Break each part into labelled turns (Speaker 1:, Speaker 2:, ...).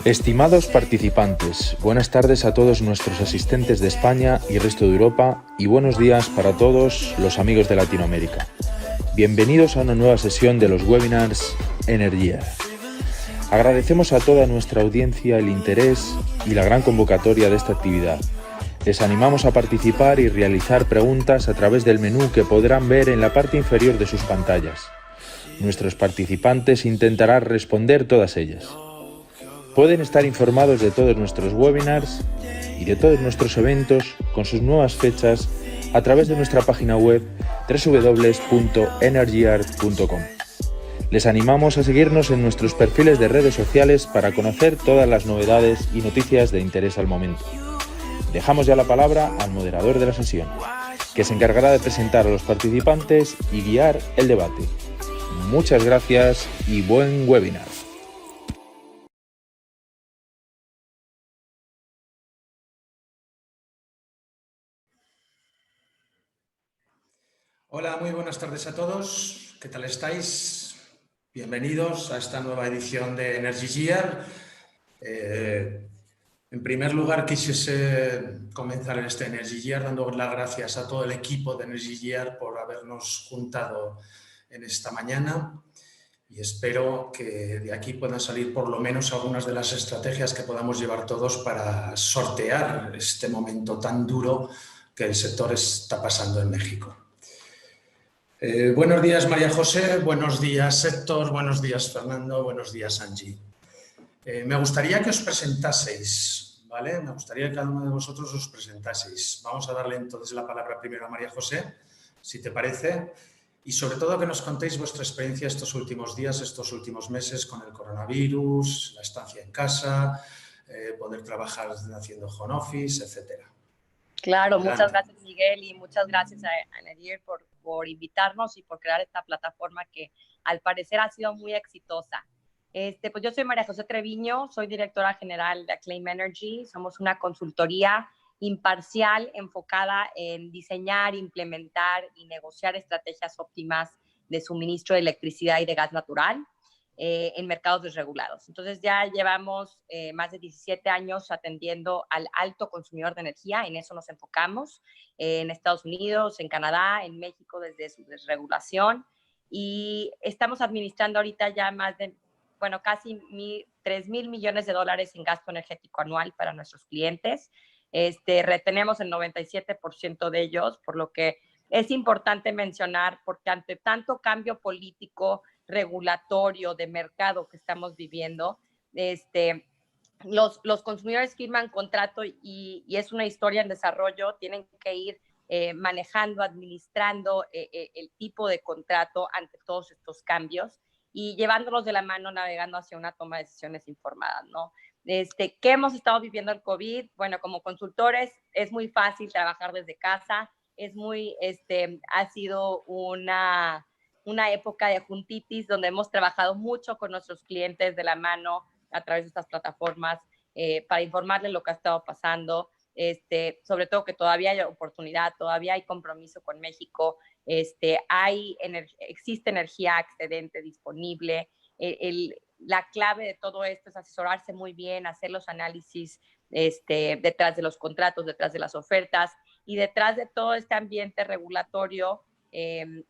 Speaker 1: Estimados participantes, buenas tardes a todos nuestros asistentes de España y resto de Europa y buenos días para todos los amigos de Latinoamérica. Bienvenidos a una nueva sesión de los webinars Energy Year. Agradecemos a toda nuestra audiencia el interés y la gran convocatoria de esta actividad. Les animamos a participar y realizar preguntas a través del menú que podrán ver en la parte inferior de sus pantallas. Nuestros participantes intentarán responder todas ellas. Pueden estar informados de todos nuestros webinars y de todos nuestros eventos con sus nuevas fechas a través de nuestra página web www.energyart.com. Les animamos a seguirnos en nuestros perfiles de redes sociales para conocer todas las novedades y noticias de interés al momento. Dejamos ya la palabra al moderador de la sesión, que se encargará de presentar a los participantes y guiar el debate. Muchas gracias y buen webinar.
Speaker 2: Hola, muy buenas tardes a todos. ¿Qué tal estáis? Bienvenidos a esta nueva edición de Energy Year. En primer lugar, quisiese comenzar este Energy Year dando las gracias a todo el equipo de Energy Year por habernos juntado en esta mañana y espero que de aquí puedan salir por lo menos algunas de las estrategias que podamos llevar todos para sortear este momento tan duro que el sector está pasando en México. Buenos días, María José, buenos días, Héctor, buenos días, Fernando, buenos días, Angie. Me gustaría que os presentaseis, ¿vale? Me gustaría que cada uno de vosotros os presentaseis. Vamos a darle entonces la palabra primero a María José, si te parece, y sobre todo que nos contéis vuestra experiencia estos últimos días, estos últimos meses con el coronavirus, la estancia en casa, poder trabajar haciendo home office, etcétera.
Speaker 3: Claro,
Speaker 2: Adelante.
Speaker 3: muchas gracias, Miguel, y muchas gracias a Energy por invitarnos y por crear esta plataforma que al parecer ha sido muy exitosa. Pues yo soy María José Treviño, soy directora general de Acclaim Energy. Somos una consultoría imparcial enfocada en diseñar, implementar y negociar estrategias óptimas de suministro de electricidad y de gas natural en mercados desregulados. Entonces ya llevamos más de 17 años atendiendo al alto consumidor de energía, en eso nos enfocamos, en Estados Unidos, en Canadá, en México desde su desregulación, y estamos administrando ahorita ya más de, bueno, casi 3,000 millones de dólares en gasto energético anual para nuestros clientes. Retenemos el 97% de ellos, por lo que es importante mencionar, porque ante tanto cambio político, regulatorio, de mercado que estamos viviendo, los consumidores firman contrato y es una historia en desarrollo, tienen que ir manejando, administrando el tipo de contrato ante todos estos cambios y llevándolos de la mano, navegando hacia una toma de decisiones informadas, ¿no? ¿Qué hemos estado viviendo el COVID? Bueno, como consultores es muy fácil trabajar desde casa, es muy, ha sido una época de juntitis donde hemos trabajado mucho con nuestros clientes de la mano a través de estas plataformas para informarles lo que ha estado pasando, sobre todo que todavía hay oportunidad, todavía hay compromiso con México, existe energía excedente disponible. La clave de todo esto es asesorarse muy bien, hacer los análisis detrás de los contratos, detrás de las ofertas y detrás de todo este ambiente regulatorio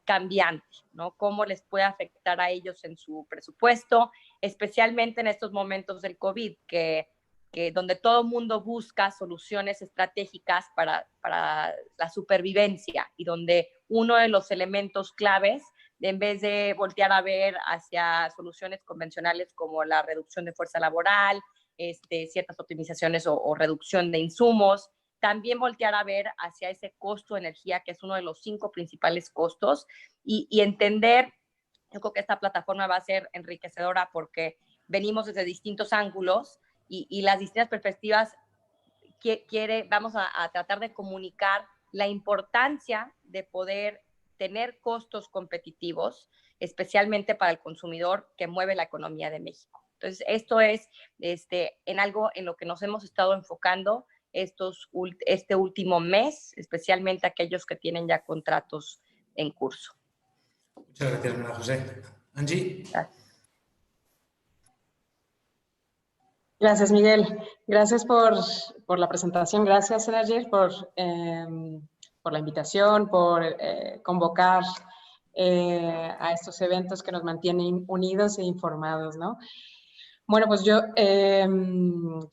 Speaker 3: cambiante, ¿no? Cómo les puede afectar a ellos en su presupuesto, especialmente en estos momentos del COVID, que donde todo el mundo busca soluciones estratégicas para la supervivencia y donde uno de los elementos claves, en vez de voltear a ver hacia soluciones convencionales como la reducción de fuerza laboral, ciertas optimizaciones o reducción de insumos, también voltear a ver hacia ese costo de energía, que es uno de los 5 principales costos, y entender, yo creo que esta plataforma va a ser enriquecedora porque venimos desde distintos ángulos y las distintas perspectivas vamos a tratar de comunicar la importancia de poder tener costos competitivos, especialmente para el consumidor que mueve la economía de México. Entonces, esto es en algo en lo que nos hemos estado enfocando este último mes, especialmente aquellos que tienen ya contratos en curso.
Speaker 2: Muchas gracias, María José. Angie.
Speaker 3: Gracias.
Speaker 4: Gracias, Miguel. Gracias por la presentación. Gracias, Energy, por la invitación, por convocar a estos eventos que nos mantienen unidos e informados, ¿no? Bueno, pues yo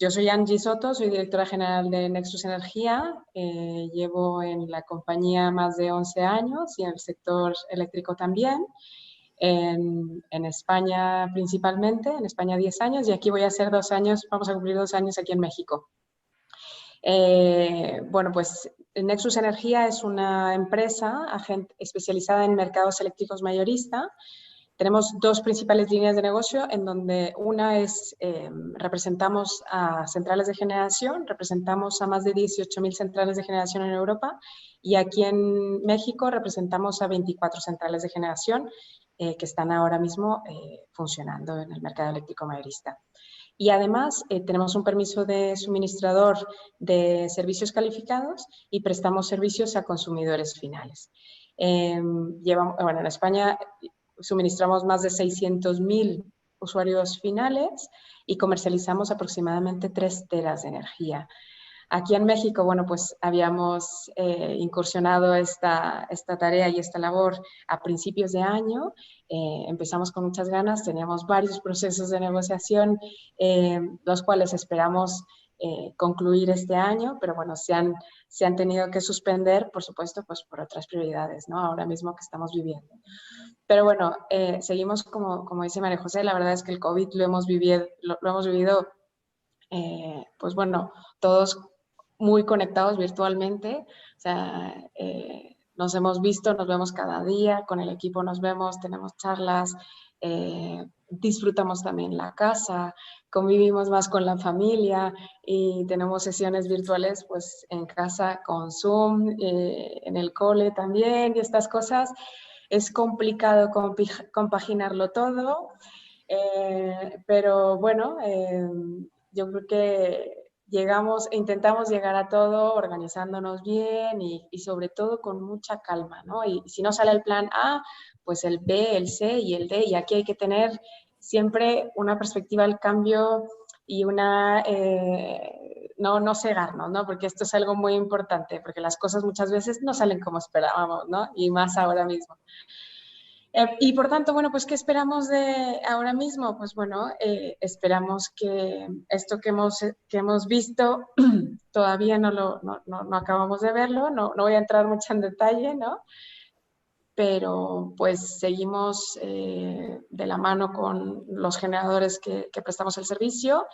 Speaker 4: soy Angie Soto, soy directora general de Nexus Energía. Llevo en la compañía más de 11 años y en el sector eléctrico también. En España principalmente, en España 10 años y aquí voy a hacer 2 años, vamos a cumplir 2 años aquí en México. Bueno, pues Nexus Energía es una empresa especializada en mercados eléctricos mayorista. Tenemos 2 principales líneas de negocio en donde una es, representamos a centrales de generación, representamos a más de 18.000 centrales de generación en Europa y aquí en México representamos a 24 centrales de generación que están ahora mismo funcionando en el mercado eléctrico mayorista. Y además tenemos un permiso de suministrador de servicios calificados y prestamos servicios a consumidores finales. Bueno, en España suministramos más de 600.000 usuarios finales y comercializamos aproximadamente 3 teras de energía. Aquí en México, bueno, pues habíamos incursionado esta tarea y esta labor a principios de año. Empezamos con muchas ganas, teníamos varios procesos de negociación, los cuales esperamos concluir este año, pero bueno, se han tenido que suspender, por supuesto, pues por otras prioridades, ¿no? Ahora mismo que estamos viviendo. Pero bueno, seguimos como dice María José, la verdad es que el COVID lo hemos vivido pues bueno, todos muy conectados virtualmente, o sea, nos hemos visto, nos vemos cada día, con el equipo nos vemos, tenemos charlas, disfrutamos también la casa, convivimos más con la familia y tenemos sesiones virtuales pues en casa con Zoom, en el cole también y estas cosas. Es complicado compaginarlo todo, pero bueno, yo creo que intentamos llegar a todo organizándonos bien y sobre todo con mucha calma, ¿no? Y si no sale el plan A, pues el B, el C y el D, y aquí hay que tener siempre una perspectiva al cambio y no cegarnos, ¿no? Porque esto es algo muy importante, porque las cosas muchas veces no salen como esperábamos, ¿no? Y más ahora mismo. Y por tanto, bueno, pues ¿qué esperamos de ahora mismo? Pues bueno, esperamos que esto que hemos visto, todavía no acabamos de verlo, no voy a entrar mucho en detalle, ¿no? Pero pues seguimos de la mano con los generadores que prestamos el servicio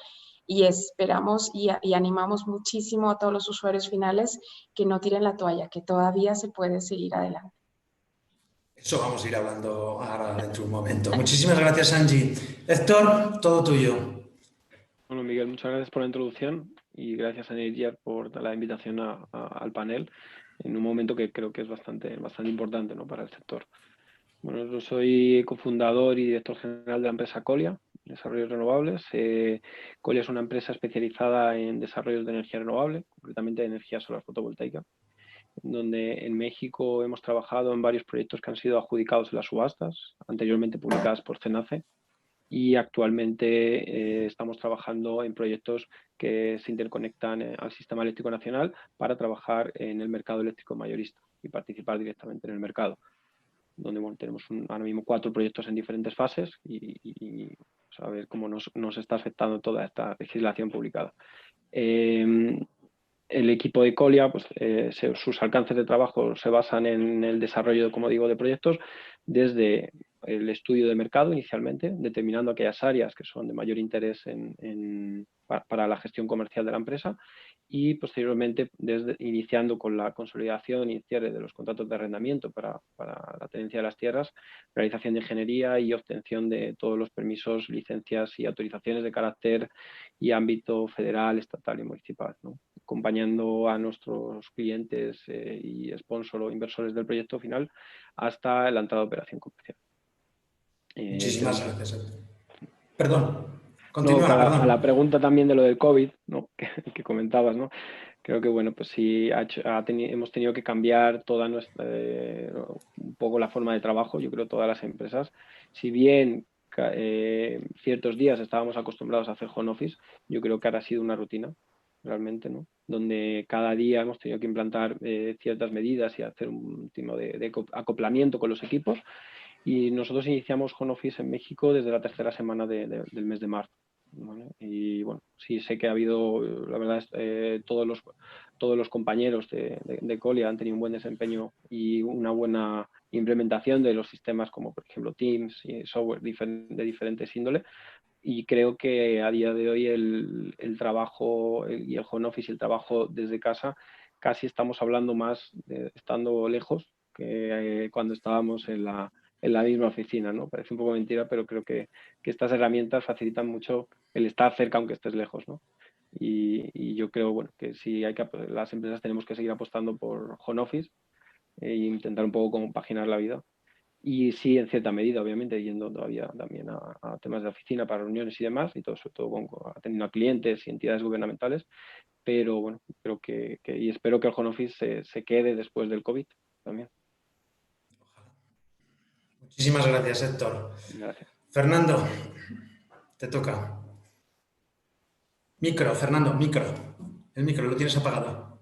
Speaker 4: y esperamos y animamos muchísimo a todos los usuarios finales que no tiren la toalla, que todavía se puede seguir adelante.
Speaker 2: Eso vamos a ir hablando ahora dentro de un momento. Muchísimas gracias, Angie. Héctor, todo tuyo.
Speaker 5: Bueno, Miguel, muchas gracias por la introducción y gracias a Energia por la invitación al panel en un momento que creo que es bastante importante, ¿no?, para el sector. Bueno, yo soy cofundador y director general de la empresa Colia, Desarrollos Renovables. Colia es una empresa especializada en desarrollos de energía renovable, concretamente de energía solar fotovoltaica, donde en México hemos trabajado en varios proyectos que han sido adjudicados en las subastas, anteriormente publicadas por CENACE, y actualmente estamos trabajando en proyectos que se interconectan al Sistema Eléctrico Nacional para trabajar en el mercado eléctrico mayorista y participar directamente en el mercado, donde bueno, tenemos ahora mismo 4 proyectos en diferentes fases y a ver cómo nos está afectando toda esta legislación publicada. El equipo de Colia, pues, sus alcances de trabajo se basan en el desarrollo, como digo, de proyectos desde el estudio de mercado inicialmente, determinando aquellas áreas que son de mayor interés para la gestión comercial de la empresa y posteriormente iniciando con la consolidación y cierre de los contratos de arrendamiento para la tenencia de las tierras, realización de ingeniería y obtención de todos los permisos, licencias y autorizaciones de carácter y ámbito federal, estatal y municipal, ¿no?, acompañando a nuestros clientes y sponsor o inversores del proyecto final hasta la entrada de operación comercial.
Speaker 2: Muchísimas gracias, Héctor. Perdón,
Speaker 5: continúa,
Speaker 2: no, perdón.
Speaker 5: A la pregunta también de lo del COVID, ¿no?, que comentabas, ¿no? Creo que bueno, pues sí hemos tenido que cambiar toda nuestra un poco la forma de trabajo, yo creo, todas las empresas. Si bien ciertos días estábamos acostumbrados a hacer home office, yo creo que ahora ha sido una rutina realmente, ¿no? Donde cada día hemos tenido que implantar ciertas medidas y hacer un tipo de acoplamiento con los equipos. Y nosotros iniciamos home office en México desde la tercera semana del mes de marzo, ¿vale? Y bueno, sí sé que ha habido, la verdad, todos los compañeros de Colia han tenido un buen desempeño y una buena implementación de los sistemas como por ejemplo Teams y software de diferentes índoles. Y creo que a día de hoy el trabajo y el home office y el trabajo desde casa casi estamos hablando más de estando lejos que cuando estábamos en la misma oficina, ¿no? Parece un poco mentira, pero creo que estas herramientas facilitan mucho el estar cerca aunque estés lejos, ¿no? Y yo creo, bueno, que sí las empresas tenemos que seguir apostando por home office e intentar un poco compaginar la vida. Y sí, en cierta medida, obviamente, yendo todavía también a temas de oficina para reuniones y demás, y todo, sobre todo atendiendo a clientes y entidades gubernamentales, pero bueno, creo y espero que el home office se quede después del COVID también.
Speaker 2: Muchísimas gracias, Héctor.
Speaker 5: Gracias.
Speaker 2: Fernando, te toca. Micro, Fernando, micro. El micro lo tienes apagado.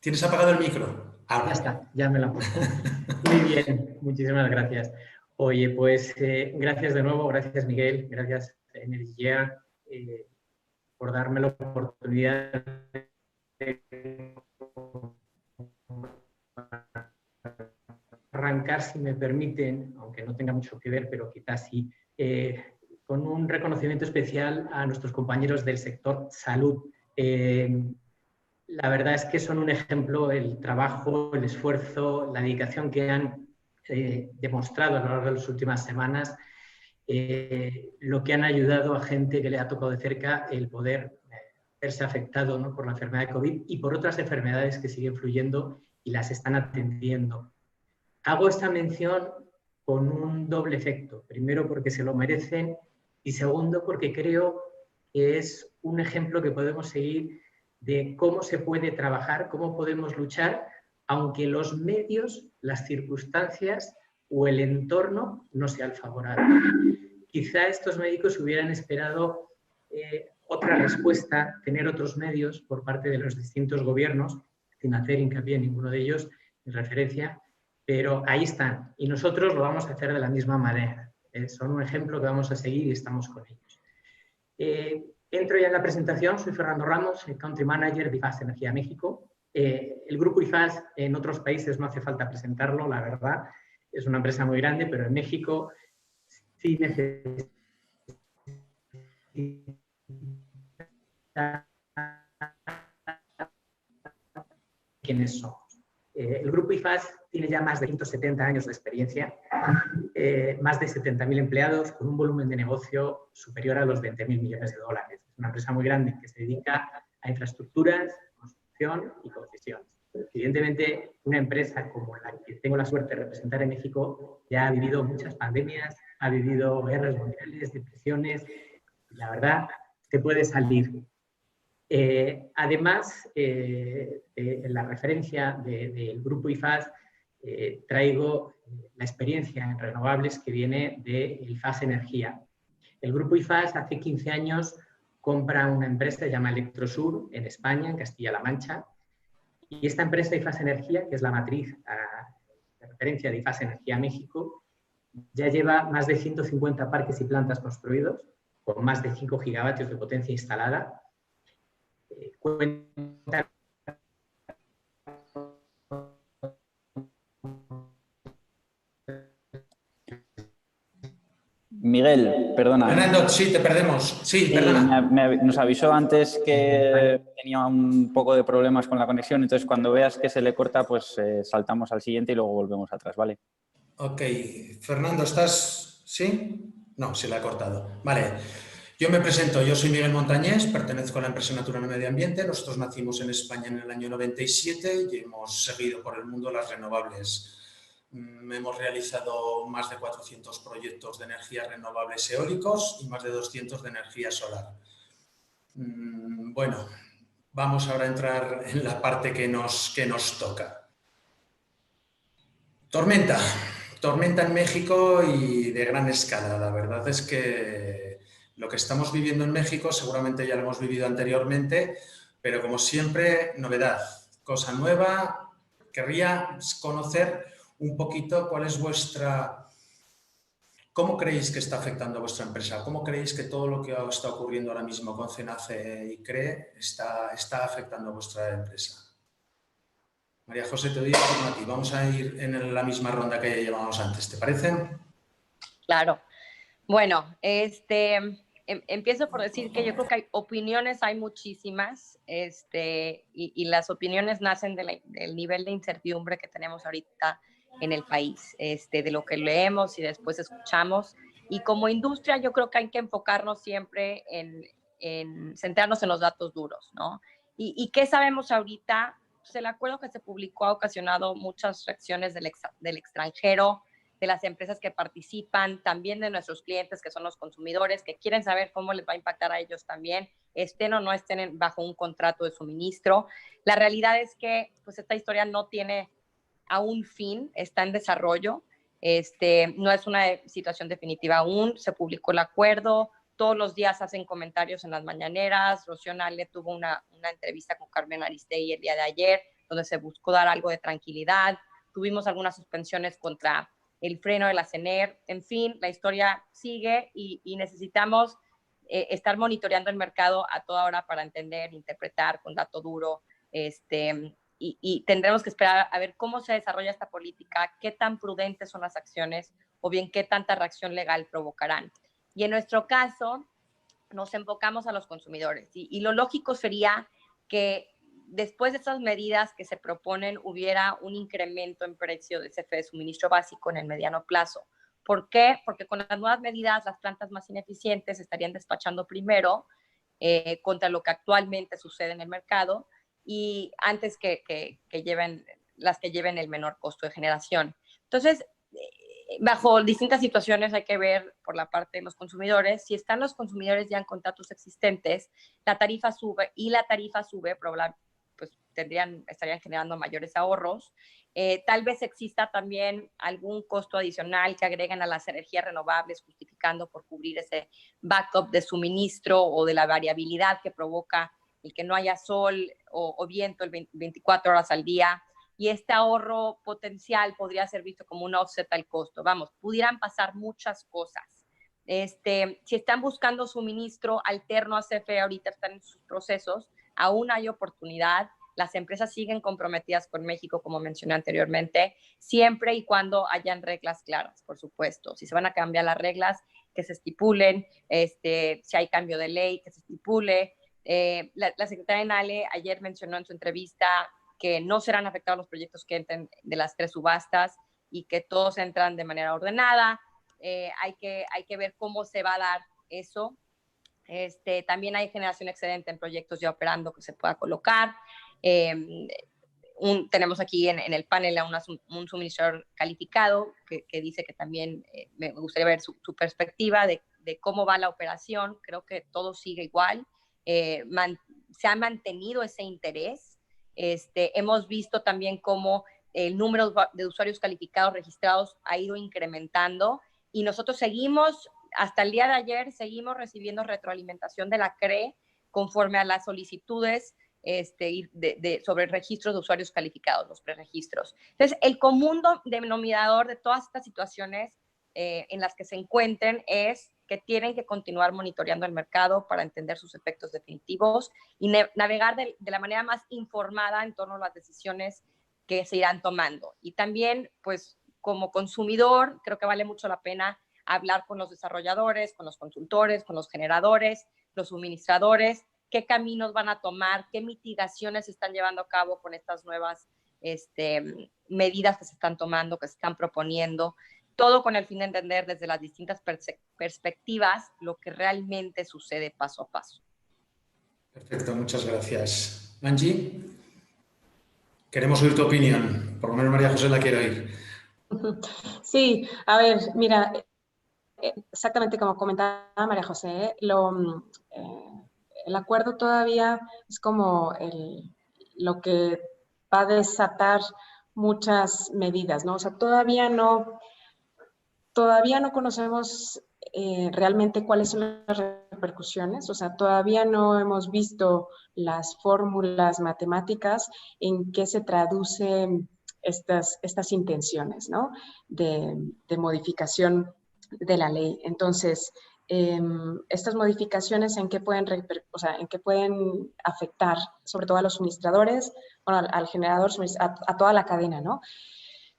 Speaker 2: ¿Tienes apagado el micro?
Speaker 6: Ya está, ya me lo han puesto. Muy bien, muchísimas gracias. Oye, pues gracias de nuevo, gracias Miguel, gracias Energía por darme la oportunidad de arrancar, si me permiten, aunque no tenga mucho que ver, pero quizás sí, con un reconocimiento especial a nuestros compañeros del sector salud. La verdad es que son un ejemplo el trabajo, el esfuerzo, la dedicación que han demostrado a lo largo de las últimas semanas, lo que han ayudado a gente que le ha tocado de cerca el poder verse afectado, ¿no?, por la enfermedad de COVID y por otras enfermedades que siguen fluyendo y las están atendiendo. Hago esta mención con un doble efecto. Primero, porque se lo merecen y segundo, porque creo que es un ejemplo que podemos seguir de cómo se puede trabajar, cómo podemos luchar, aunque los medios, las circunstancias o el entorno no sean favorables. Quizá estos médicos hubieran esperado otra respuesta, tener otros medios por parte de los distintos gobiernos, sin hacer hincapié en ninguno de ellos en referencia, pero ahí están y nosotros lo vamos a hacer de la misma manera. Son un ejemplo que vamos a seguir y estamos con ellos. Entro ya en la presentación, soy Fernando Ramos, el Country Manager de IFAS Energía México. El grupo IFAS en otros países no hace falta presentarlo, la verdad, es una empresa muy grande, pero en México sí necesita quiénes somos. El grupo IFAS tiene ya más de 170 años de experiencia, más de 70.000 empleados con un volumen de negocio superior a los 20.000 millones de dólares. Es una empresa muy grande que se dedica a infraestructuras, construcción y concesiones. Evidentemente, una empresa como la que tengo la suerte de representar en México ya ha vivido muchas pandemias, ha vivido guerras mundiales, depresiones. La verdad, se puede salir. Además, en la referencia del grupo IFAS, traigo la experiencia en renovables que viene de IFAS Energía. El grupo IFAS hace 15 años compra una empresa que se llama Electrosur en España, en Castilla-La Mancha, y esta empresa IFAS Energía, que es la matriz de referencia de IFAS Energía México, ya lleva más de 150 parques y plantas construidos, con más de 5 gigavatios de potencia instalada. Cuenta
Speaker 7: Miguel, perdona.
Speaker 2: Fernando, sí, te perdemos. Sí, perdona.
Speaker 7: Nos avisó antes que tenía un poco de problemas con la conexión, entonces cuando veas que se le corta, pues saltamos al siguiente y luego volvemos atrás, ¿vale?
Speaker 2: Ok. Fernando, ¿estás...? ¿Sí? No, se le ha cortado. Vale. Yo me presento, yo soy Miguel Montañés, pertenezco a la empresa Natural y Medio Ambiente. Nosotros nacimos en España en el año 97 y hemos seguido por el mundo las renovables. Hemos realizado más de 400 proyectos de energías renovables eólicos y más de 200 de energía solar. Bueno, vamos ahora a entrar en la parte que nos toca. Tormenta. tormenta en México y de gran escala. La verdad es que lo que estamos viviendo en México seguramente ya lo hemos vivido anteriormente, pero como siempre, novedad, cosa nueva. Querría conocer un poquito cuál es ¿cómo creéis que está afectando a vuestra empresa? ¿Cómo creéis que todo lo que está ocurriendo ahora mismo con CENACE y CRE está afectando a vuestra empresa? María José, te doy el turno a ti. Vamos a ir en la misma ronda que llevábamos antes, ¿te parece?
Speaker 3: Claro. Bueno, empiezo por decir que yo creo que hay opiniones, hay muchísimas, y las opiniones nacen del nivel de incertidumbre que tenemos ahorita en el país, de lo que leemos y después escuchamos. Y como industria yo creo que hay que enfocarnos siempre en centrarnos en los datos duros, ¿no? ¿Y qué sabemos ahorita? Pues el acuerdo que se publicó ha ocasionado muchas reacciones del extranjero, de las empresas que participan, también de nuestros clientes que son los consumidores, que quieren saber cómo les va a impactar a ellos también, estén o no estén bajo un contrato de suministro. La realidad es que pues esta historia no tiene aún fin, está en desarrollo, no es una situación definitiva aún, se publicó el acuerdo, todos los días hacen comentarios en las mañaneras, Rocío Nale tuvo una entrevista con Carmen Aristegui el día de ayer, donde se buscó dar algo de tranquilidad, tuvimos algunas suspensiones contra el freno de la CENER, en fin, la historia sigue y necesitamos estar monitoreando el mercado a toda hora para entender, interpretar con dato duro, y tendremos que esperar a ver cómo se desarrolla esta política, qué tan prudentes son las acciones o bien qué tanta reacción legal provocarán. Y en nuestro caso, nos enfocamos a los consumidores y lo lógico sería que después de estas medidas que se proponen hubiera un incremento en precio de CFE de suministro básico en el mediano plazo. ¿Por qué? Porque con las nuevas medidas las plantas más ineficientes estarían despachando primero contra lo que actualmente sucede en el mercado y antes que lleven las que lleven el menor costo de generación. Entonces, bajo distintas situaciones hay que ver por la parte de los consumidores. Si están los consumidores ya en contratos existentes, la tarifa sube y la tarifa sube, pues estarían generando mayores ahorros. Tal vez exista también algún costo adicional que agreguen a las energías renovables, justificando por cubrir ese backup de suministro o de la variabilidad que provoca el que no haya sol o viento 24 horas al día. Y este ahorro potencial podría ser visto como un offset al costo. Vamos, pudieran pasar muchas cosas. Si están buscando suministro alterno a CFE, ahorita están en sus procesos, aún hay oportunidad. Las empresas siguen comprometidas con México, como mencioné anteriormente, siempre y cuando hayan reglas claras, por supuesto. Si se van a cambiar las reglas, que se estipulen, si hay cambio de ley, que se estipule. La secretaria Nale ayer mencionó en su entrevista que no serán afectados los proyectos que entren de las 3 subastas y que todos entran de manera ordenada. Hay que ver cómo se va a dar eso. También hay generación excedente en proyectos ya operando que se pueda colocar. Tenemos aquí en el panel a un suministrador calificado que dice que también me gustaría ver su perspectiva de cómo va la operación. Creo que todo sigue igual. Se ha mantenido ese interés. Hemos visto también cómo el número de usuarios calificados registrados ha ido incrementando y nosotros seguimos, hasta el día de ayer, seguimos recibiendo retroalimentación de la CRE conforme a las solicitudes sobre registros de usuarios calificados, los preregistros. Entonces, el común denominador de todas estas situaciones en las que se encuentren es que tienen que continuar monitoreando el mercado para entender sus efectos definitivos y navegar de la manera más informada en torno a las decisiones que se irán tomando. Y también, pues, como consumidor, creo que vale mucho la pena hablar con los desarrolladores, con los consultores, con los generadores, los suministradores, qué caminos van a tomar, qué mitigaciones se están llevando a cabo con estas nuevas medidas que se están tomando, que se están proponiendo, todo con el fin de entender desde las distintas perspectivas lo que realmente sucede paso a paso.
Speaker 2: Perfecto, muchas gracias. Angie, queremos oír tu opinión, por lo menos María José la quiere oír.
Speaker 4: Sí, a ver, mira, exactamente como comentaba María José, el acuerdo todavía es como lo que va a desatar muchas medidas, ¿no? O sea, todavía no todavía no conocemos realmente cuáles son las repercusiones, o sea, todavía no hemos visto las fórmulas matemáticas en qué se traducen estas intenciones, ¿no? de modificación de la ley. Entonces, estas modificaciones en qué pueden afectar, sobre todo a los suministradores, bueno, al generador, a toda la cadena, ¿no?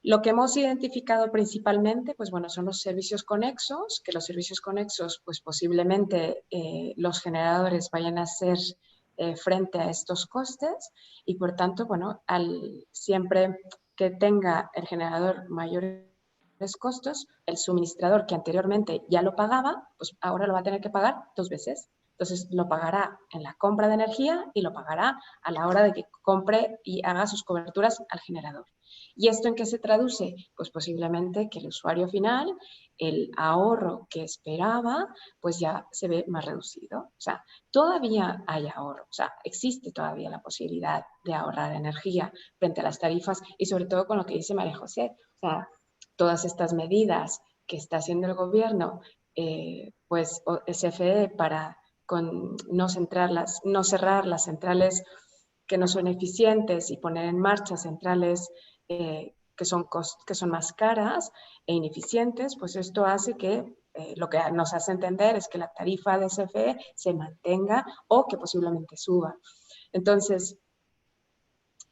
Speaker 4: Lo que hemos identificado principalmente, pues bueno, son los servicios conexos, que los servicios conexos, pues posiblemente los generadores vayan a hacer frente a estos costes y por tanto, bueno, siempre que tenga el generador mayores costos, el suministrador que anteriormente ya lo pagaba, pues ahora lo va a tener que pagar 2 veces. Entonces lo pagará en la compra de energía y lo pagará a la hora de que compre y haga sus coberturas al generador. ¿Y esto en qué se traduce? Pues posiblemente que el usuario final, el ahorro que esperaba, pues ya se ve más reducido. O sea, todavía hay ahorro, o sea, existe todavía la posibilidad de ahorrar energía frente a las tarifas y sobre todo con lo que dice María José, o sea, todas estas medidas que está haciendo el gobierno, pues CFE para no cerrar las centrales que no son eficientes y poner en marcha centrales que son más caras e ineficientes, pues esto hace que lo que nos hace entender es que la tarifa de CFE se mantenga o que posiblemente suba. Entonces,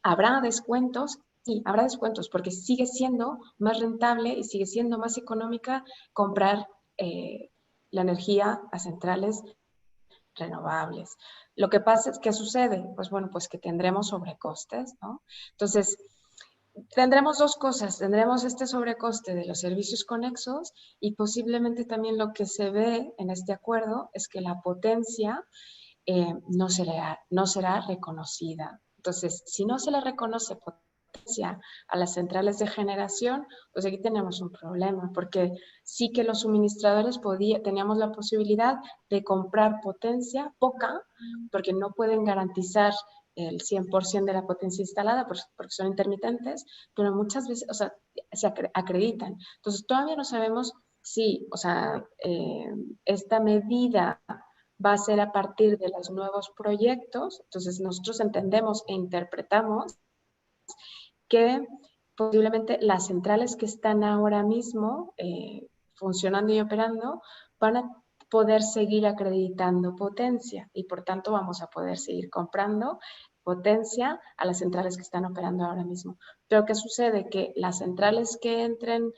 Speaker 4: ¿habrá descuentos? Sí, habrá descuentos porque sigue siendo más rentable y sigue siendo más económica comprar la energía a centrales renovables. Lo que pasa es, ¿qué sucede? Pues bueno, pues que tendremos sobrecostes, ¿no? Entonces, tendremos 2 cosas. Tendremos este sobrecoste de los servicios conexos y posiblemente también lo que se ve en este acuerdo es que la potencia no será reconocida. Entonces, si no se le reconoce potencia a las centrales de generación, pues aquí tenemos un problema, porque sí que los suministradores teníamos la posibilidad de comprar potencia poca, porque no pueden garantizar el 100% de la potencia instalada, porque son intermitentes, pero muchas veces, o sea, se acreditan. Entonces, todavía no sabemos si, o sea, esta medida va a ser a partir de los nuevos proyectos. Entonces, nosotros entendemos e interpretamos que posiblemente las centrales que están ahora mismo funcionando y operando van a poder seguir acreditando potencia y por tanto vamos a poder seguir comprando potencia a las centrales que están operando ahora mismo. Pero ¿qué sucede? Que las centrales que entren,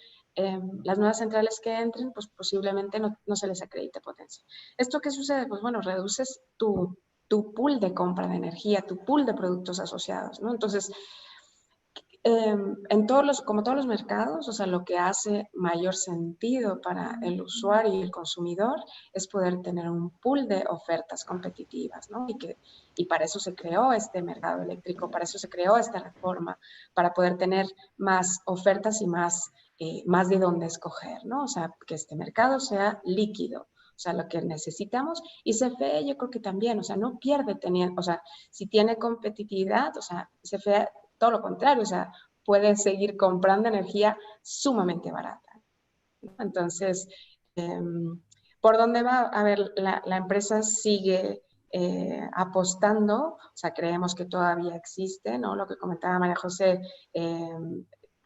Speaker 4: las nuevas centrales que entren, pues posiblemente no se les acredite potencia. ¿Esto qué sucede? Pues bueno, reduces tu pool de compra de energía, tu pool de productos asociados, ¿no? Entonces, como todos los mercados, o sea, lo que hace mayor sentido para el usuario y el consumidor es poder tener un pool de ofertas competitivas, ¿no? Y para eso se creó este mercado eléctrico, para eso se creó esta reforma, para poder tener más ofertas y más de dónde escoger, ¿no? O sea, que este mercado sea líquido. O sea, lo que necesitamos, y CFE yo creo que también, o sea, no pierde teniendo, o sea, si tiene competitividad, o sea, CFE todo lo contrario, o sea, puede seguir comprando energía sumamente barata. Entonces, ¿por dónde va? A ver, la empresa sigue apostando, o sea, creemos que todavía existe, ¿no? Lo que comentaba María José,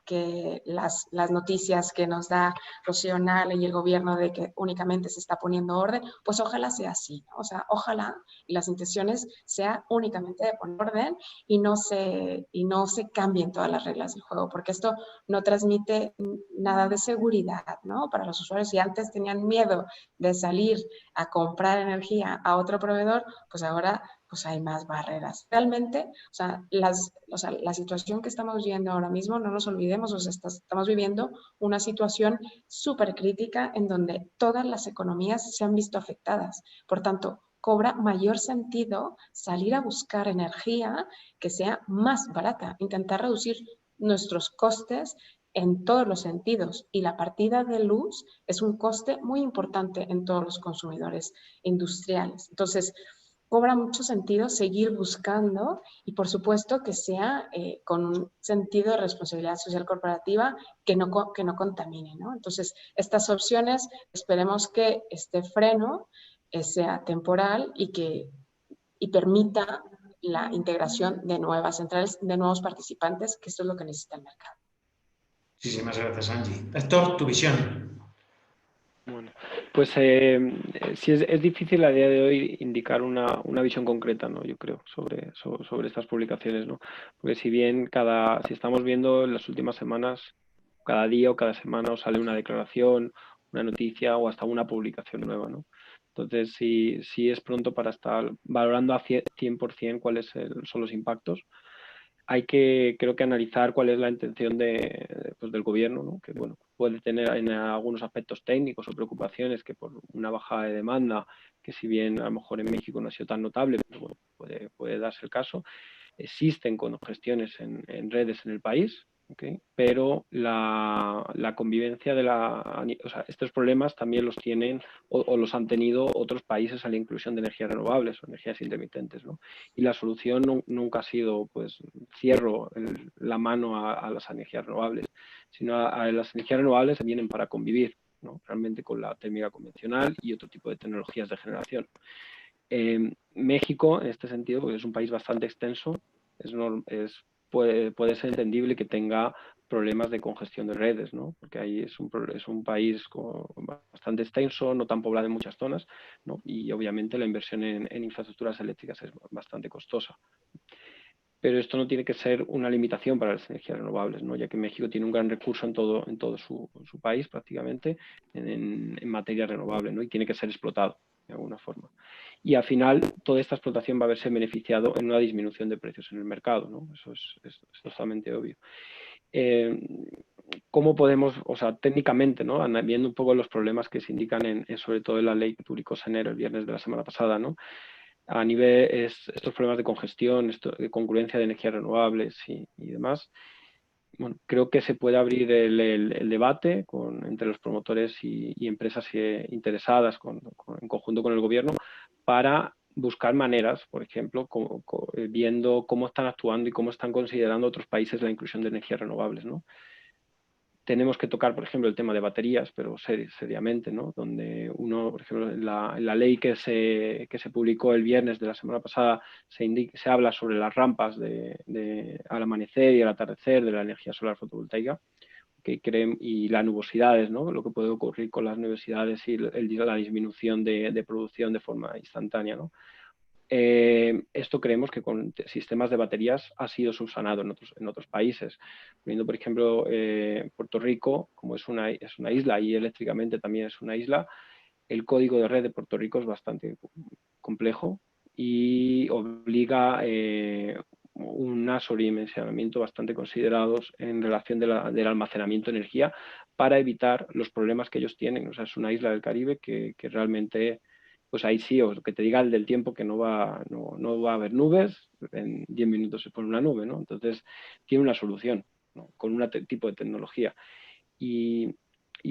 Speaker 4: que las noticias que nos da Rocío Nale y el gobierno de que únicamente se está poniendo orden, pues ojalá sea así, ¿no? O sea, ojalá y las intenciones sea únicamente de poner orden y no se cambien todas las reglas del juego, porque esto no transmite nada de seguridad, ¿no? Para los usuarios, si antes tenían miedo de salir a comprar energía a otro proveedor, pues ahora pues hay más barreras. Realmente, o sea, la situación que estamos viviendo ahora mismo, no nos olvidemos, o sea, estamos viviendo una situación súper crítica en donde todas las economías se han visto afectadas. Por tanto, cobra mayor sentido salir a buscar energía que sea más barata, intentar reducir nuestros costes en todos los sentidos. Y la partida de luz es un coste muy importante en todos los consumidores industriales. Entonces, cobra mucho sentido seguir buscando y por supuesto que sea con un sentido de responsabilidad social corporativa que no contamine, ¿no? Entonces, estas opciones, esperemos que este freno sea temporal y permita la integración de nuevas centrales, de nuevos participantes, que esto es lo que necesita el mercado.
Speaker 2: Muchísimas gracias, Angie. Héctor, tu visión.
Speaker 5: Bueno, pues sí es difícil a día de hoy indicar una visión concreta, ¿no? Yo creo, sobre estas publicaciones, ¿no? Porque si bien si estamos viendo en las últimas semanas, cada día o cada semana os sale una declaración, una noticia o hasta una publicación nueva, ¿no? Entonces, sí es pronto para estar valorando a 100% cuáles son los impactos. Hay creo que analizar cuál es la intención pues del gobierno, ¿no? Que bueno, puede tener en algunos aspectos técnicos o preocupaciones que por una bajada de demanda, que si bien a lo mejor en México no ha sido tan notable, pero bueno, puede darse el caso. Existen congestiones en redes en el país, ¿okay? Pero la convivencia o sea, estos problemas también los tienen o los han tenido otros países a la inclusión de energías renovables o energías intermitentes, ¿no? Y la solución nunca ha sido, pues, cierro la mano a las energías renovables, sino a las energías renovables vienen para convivir, ¿no? Realmente con la térmica convencional y otro tipo de tecnologías de generación. México, en este sentido, pues es un país bastante extenso, puede ser entendible que tenga problemas de congestión de redes, ¿no? Porque ahí es un país bastante extenso, no tan poblado en muchas zonas, ¿no? Y obviamente la inversión en infraestructuras eléctricas es bastante costosa. Pero esto no tiene que ser una limitación para las energías renovables, ¿no? Ya que México tiene un gran recurso en todo su país prácticamente en materia renovable, ¿no? Y tiene que ser explotado de alguna forma. Y al final toda esta explotación va a verse beneficiado en una disminución de precios en el mercado, ¿no? Eso es totalmente obvio. ¿Cómo podemos, o sea, técnicamente, ¿no? Viendo un poco los problemas que se indican sobre todo en la ley que publicó Senero el viernes de la semana pasada, ¿no? A nivel estos problemas de congestión, de congruencia de energías renovables y demás. Bueno, creo que se puede abrir el debate entre los promotores y empresas interesadas en conjunto con el gobierno para buscar maneras, por ejemplo, viendo cómo están actuando y cómo están considerando otros países la inclusión de energías renovables, ¿no? Tenemos que tocar, por ejemplo, el tema de baterías, pero seriamente, ¿no? Donde por ejemplo, en la ley que se publicó el viernes de la semana pasada se habla sobre las rampas al amanecer y al atardecer de la energía solar fotovoltaica y las nubosidades, ¿no? Lo que puede ocurrir con las nubosidades y la disminución de producción de forma instantánea, ¿no? Esto creemos que con sistemas de baterías ha sido subsanado en otros países. Viendo, por ejemplo, Puerto Rico, como es una isla y eléctricamente también es una isla, el código de red de Puerto Rico es bastante complejo y obliga un sobredimensionamiento bastante considerados en relación del almacenamiento de energía para evitar los problemas que ellos tienen. O sea, es una isla del Caribe que realmente, pues ahí sí, o que te diga el del tiempo que no va a haber nubes, en 10 minutos se pone una nube, ¿no? Entonces tiene una solución, ¿no? Con un tipo de tecnología. Y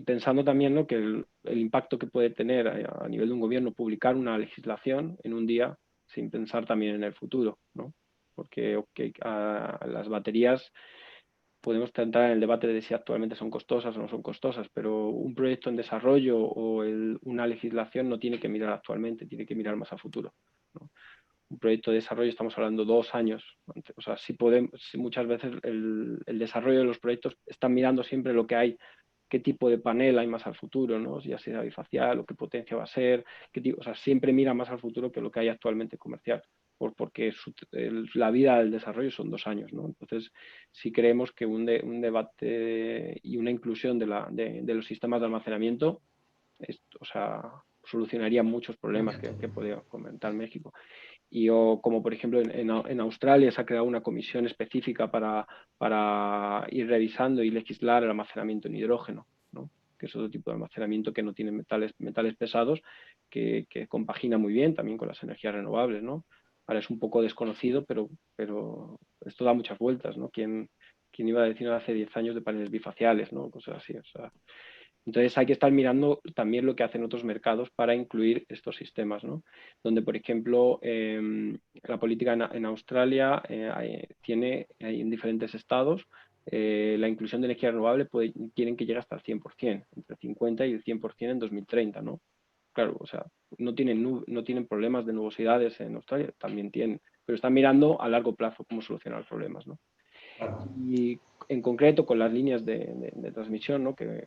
Speaker 5: pensando también, ¿no? que el impacto que puede tener a nivel de un gobierno publicar una legislación en un día sin pensar también en el futuro, ¿no? Porque las baterías podemos entrar en el debate de si actualmente son costosas o no son costosas, pero un proyecto en desarrollo o una legislación no tiene que mirar actualmente, tiene que mirar más a futuro, ¿no? Un proyecto de desarrollo estamos hablando 2 años. O sea, muchas veces el desarrollo de los proyectos están mirando siempre lo que hay, qué tipo de panel hay más al futuro, ¿no? Ya sea bifacial o qué potencia va a ser, o sea, siempre mira más al futuro que lo que hay actualmente comercial, porque la vida del desarrollo son 2 años, ¿no? Entonces, sí creemos que un debate y una inclusión de los sistemas de almacenamiento, o sea, solucionaría muchos problemas que podía comentar México. Como por ejemplo en Australia se ha creado una comisión específica para ir revisando y legislar el almacenamiento en hidrógeno, ¿no? Que es otro tipo de almacenamiento que no tiene metales pesados, que compagina muy bien también con las energías renovables, ¿no? Ahora es un poco desconocido, pero esto da muchas vueltas, ¿no? ¿Quién iba a decir hace 10 años de paneles bifaciales, ¿no? Cosas así, o sea, Entonces hay que estar mirando también lo que hacen otros mercados para incluir estos sistemas, ¿no? Donde, por ejemplo, la política en Australia hay en diferentes estados la inclusión de energía renovable quieren que llegue hasta el 100%, entre el 50 y el 100% en 2030, ¿no? Claro, o sea, no tienen problemas de nubosidades en Australia, también tienen, pero están mirando a largo plazo cómo solucionar problemas, ¿no?
Speaker 2: Claro.
Speaker 5: Y en concreto con las líneas de transmisión, ¿no? Que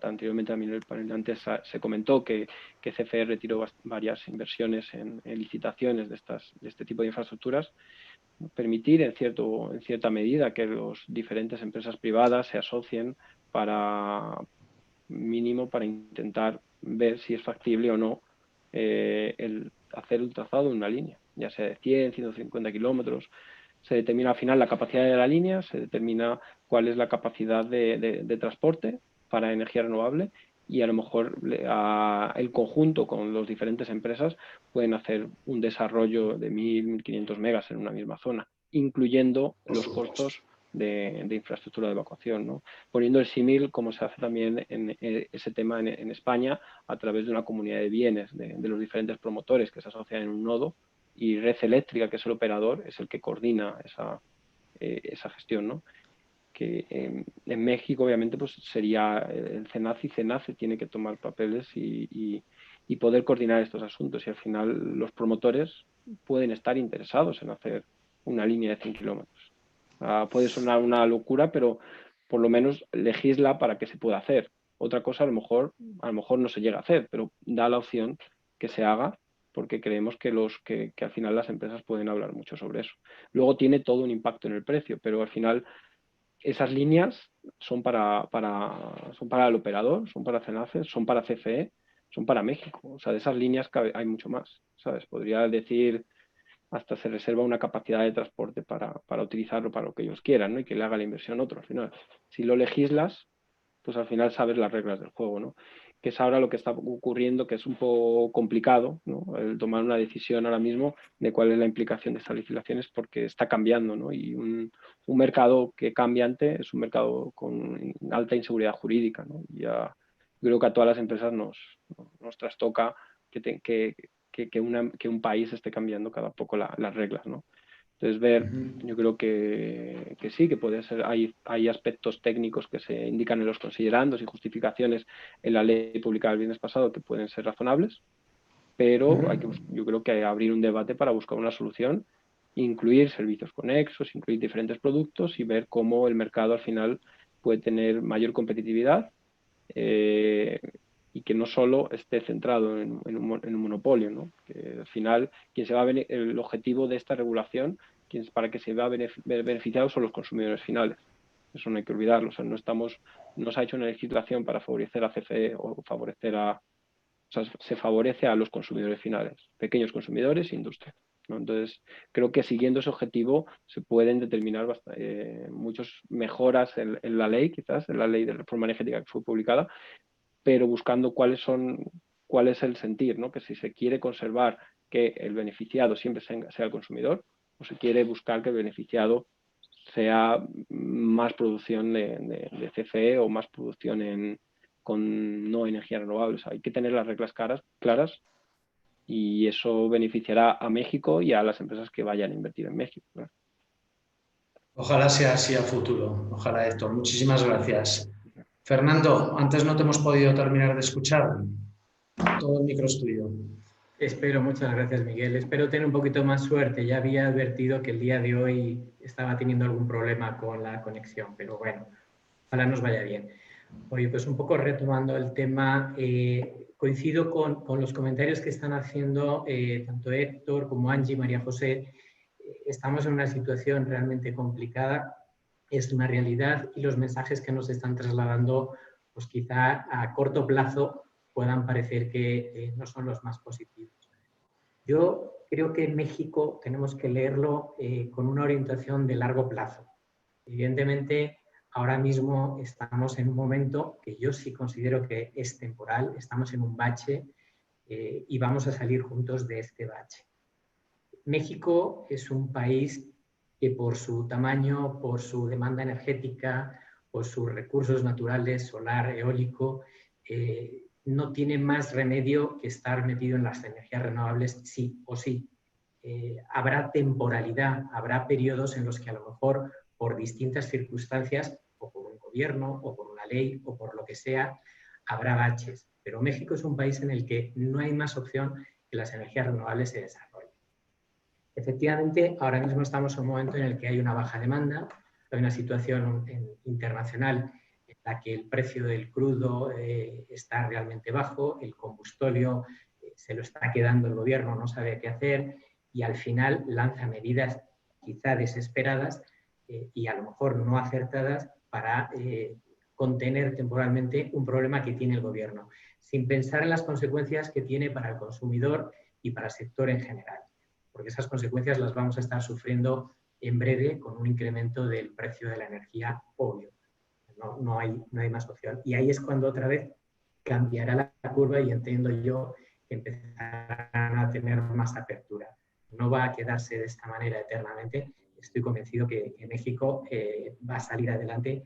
Speaker 5: anteriormente también en el panel antes se comentó que CFE retiró varias inversiones en licitaciones de este tipo de infraestructuras, permitir en cierta medida que las diferentes empresas privadas se asocien para intentar ver si es factible o no hacer un trazado de una línea, ya sea de 100, 150 kilómetros. Se determina al final la capacidad de la línea, se determina cuál es la capacidad de transporte para energía renovable y a lo mejor el conjunto con las diferentes empresas pueden hacer un desarrollo de 1.000, 1.500 megas en una misma zona, incluyendo los costos de infraestructura de evacuación, ¿no? Poniendo el símil como se hace también en ese tema en España a través de una comunidad de bienes de los diferentes promotores que se asocian en un nodo, y Red Eléctrica, que es el operador, es el que coordina esa gestión, ¿no? Que en México, obviamente, pues sería el CENACE, y CENACE tiene que tomar papeles y poder coordinar estos asuntos. Y al final los promotores pueden estar interesados en hacer una línea de 100 kilómetros. Puede sonar una locura, pero por lo menos legisla para que se pueda hacer. Otra cosa a lo mejor no se llega a hacer, pero da la opción que se haga, porque creemos que al final las empresas pueden hablar mucho sobre eso. Luego tiene todo un impacto en el precio, pero al final esas líneas son para el operador, son para CENACE, son para CFE, son para México. O sea, de esas líneas hay mucho más, ¿sabes? Podría decir, hasta se reserva una capacidad de transporte para utilizarlo para lo que ellos quieran, ¿no? Y que le haga la inversión otro al final. Si lo legislas, pues al final sabes las reglas del juego, ¿no? Que es ahora lo que está ocurriendo, que es un poco complicado, ¿no? El tomar una decisión ahora mismo de cuál es la implicación de estas legislaciones, porque está cambiando, ¿no? Y un mercado que cambiante es un mercado con alta inseguridad jurídica, ¿no? Y ya creo que a todas las empresas nos trastoca que un país esté cambiando cada poco las reglas, ¿no? Entonces yo creo que sí, que puede ser, hay aspectos técnicos que se indican en los considerandos y justificaciones en la ley publicada el viernes pasado que pueden ser razonables, pero yo creo que hay que abrir un debate para buscar una solución, incluir servicios conexos, incluir diferentes productos y ver cómo el mercado al final puede tener mayor competitividad y que no solo esté centrado en un monopolio, ¿no? Que al final el objetivo de esta regulación para que se vea beneficiados son los consumidores finales. Eso no hay que olvidarlo. O sea, no se ha hecho una legislación para favorecer a CFE o favorecer o sea, se favorece a los consumidores finales, pequeños consumidores e industria, ¿no? Entonces, creo que siguiendo ese objetivo se pueden determinar muchas mejoras en la ley, quizás, en la ley de reforma energética que fue publicada, pero buscando cuál es el sentir, ¿no? Que si se quiere conservar que el beneficiado siempre sea el consumidor, o se quiere buscar que el beneficiado sea más producción de CFE o más producción con no energías renovables. Hay que tener las reglas claras y eso beneficiará a México y a las empresas que vayan a invertir en México, ¿no?
Speaker 2: Ojalá sea así a futuro. Ojalá, Héctor. Muchísimas gracias. Fernando, antes no te hemos podido terminar de escuchar. Todo el micro es tuyo.
Speaker 6: Espero, muchas gracias, Miguel. Espero tener un poquito más suerte. Ya había advertido que el día de hoy estaba teniendo algún problema con la conexión, pero bueno, ojalá nos vaya bien. Oye, pues un poco retomando el tema, coincido con los comentarios que están haciendo tanto Héctor como Angie, María José. Estamos en una situación realmente complicada, es una realidad, y los mensajes que nos están trasladando, pues quizá a corto plazo puedan parecer que no son los más positivos. Yo creo que en México tenemos que leerlo con una orientación de largo plazo. Evidentemente, ahora mismo estamos en un momento que yo sí considero que es temporal, estamos en un bache y vamos a salir juntos de este bache. México es un país que por su tamaño, por su demanda energética, por sus recursos naturales, solar, eólico, no tiene más remedio que estar metido en las energías renovables sí o sí. Habrá temporalidad, habrá periodos en los que a lo mejor por distintas circunstancias, o por un gobierno, o por una ley, o por lo que sea, habrá baches. Pero México es un país en el que no hay más opción que las energías renovables se desarrollen. Efectivamente, ahora mismo estamos en un momento en el que hay una baja demanda, hay una situación internacional en la que el precio del crudo está realmente bajo, el combustóleo se lo está quedando el gobierno, no sabe qué hacer y al final lanza medidas quizá desesperadas y a lo mejor no acertadas para contener temporalmente un problema que tiene el gobierno, sin pensar en las consecuencias que tiene para el consumidor y para el sector en general, porque esas consecuencias las vamos a estar sufriendo en breve con un incremento del precio de la energía obvio. No hay más opción. Y ahí es cuando otra vez cambiará la curva y entiendo yo que empezarán a tener más apertura. No va a quedarse de esta manera eternamente. Estoy convencido que México va a salir adelante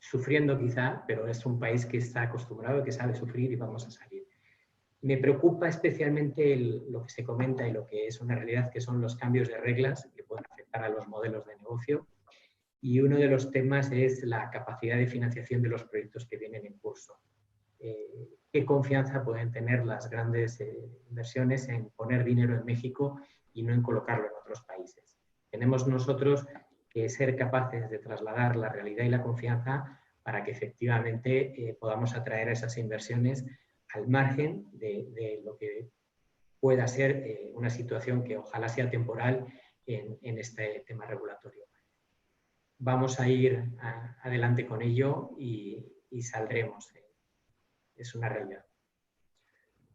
Speaker 6: sufriendo quizá, pero es un país que está acostumbrado, que sabe sufrir y vamos a salir. Me preocupa especialmente lo que se comenta y lo que es una realidad, que son los cambios de reglas que pueden afectar a los modelos de negocio. Y uno de los temas es la capacidad de financiación de los proyectos que vienen en curso. ¿Qué confianza pueden tener las grandes inversiones en poner dinero en México y no en colocarlo en otros países? Tenemos nosotros que ser capaces de trasladar la realidad y la confianza para que efectivamente podamos atraer a esas inversiones al margen de lo que pueda ser una situación que ojalá sea temporal en este tema regulatorio. Vamos a ir adelante con ello y saldremos. Es una realidad.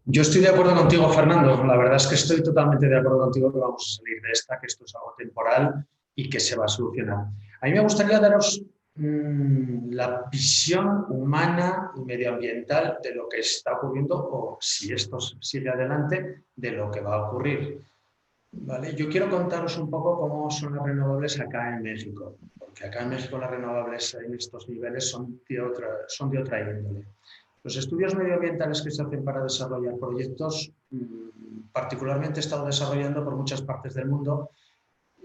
Speaker 2: Yo estoy de acuerdo contigo, Fernando. La verdad es que estoy totalmente de acuerdo contigo que vamos a salir de esta, que esto es algo temporal y que se va a solucionar. A mí me gustaría daros la visión humana y medioambiental de lo que está ocurriendo o, si esto sigue adelante, de lo que va a ocurrir. ¿Vale? Yo quiero contaros un poco cómo son las renovables acá en México, porque acá en México las renovables en estos niveles son de otra índole. Los estudios medioambientales que se hacen para desarrollar proyectos, particularmente he estado desarrollando por muchas partes del mundo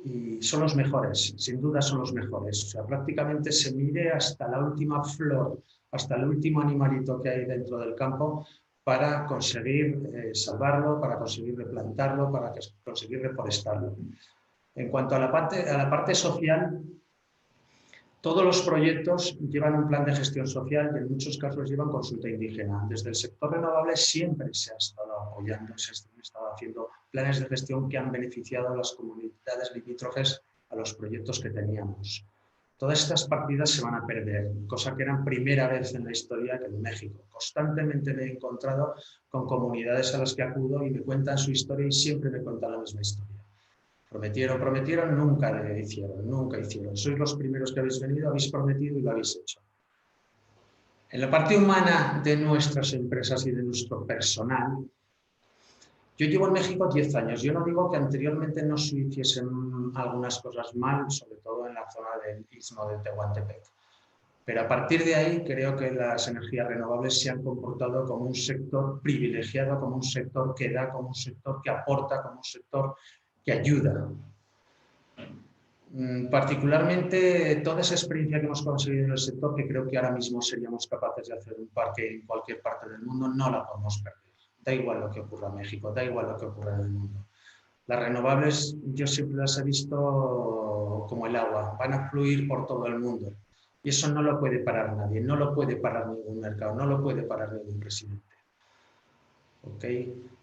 Speaker 2: y son los mejores, sin duda son los mejores. O sea, prácticamente se mide hasta la última flor, hasta el último animalito que hay dentro del campo para conseguir salvarlo, para conseguir replantarlo, para conseguir reforestarlo. En cuanto a la parte social, todos los proyectos llevan un plan de gestión social y en muchos casos llevan consulta indígena. Desde el sector renovable siempre se ha estado apoyando, se han estado haciendo planes de gestión que han beneficiado a las comunidades limítrofes a los proyectos que teníamos. Todas estas partidas se van a perder, cosa que era primera vez en la historia que en México. Constantemente me he encontrado con comunidades a las que acudo y me cuentan su historia y siempre me cuentan la misma historia. Prometieron, nunca lo hicieron, nunca hicieron. Sois los primeros que habéis venido, habéis prometido y lo habéis hecho. En la parte humana de nuestras empresas y de nuestro personal, yo llevo en México 10 años. Yo no digo que anteriormente no se hiciesen algunas cosas mal, sobre todo en la zona del Istmo de Tehuantepec. Pero a partir de ahí creo que las energías renovables se han comportado como un sector privilegiado, como un sector que da, como un sector que aporta, como un sector que ayuda. Particularmente toda esa experiencia que hemos conseguido en el sector, que creo que ahora mismo seríamos capaces de hacer un parque en cualquier parte del mundo, no la podemos perder. Da igual lo que ocurra en México, da igual lo que ocurra en el mundo. Las renovables yo siempre las he visto como el agua, van a fluir por todo el mundo. Y eso no lo puede parar nadie, no lo puede parar ningún mercado, no lo puede parar ningún presidente. ¿Ok?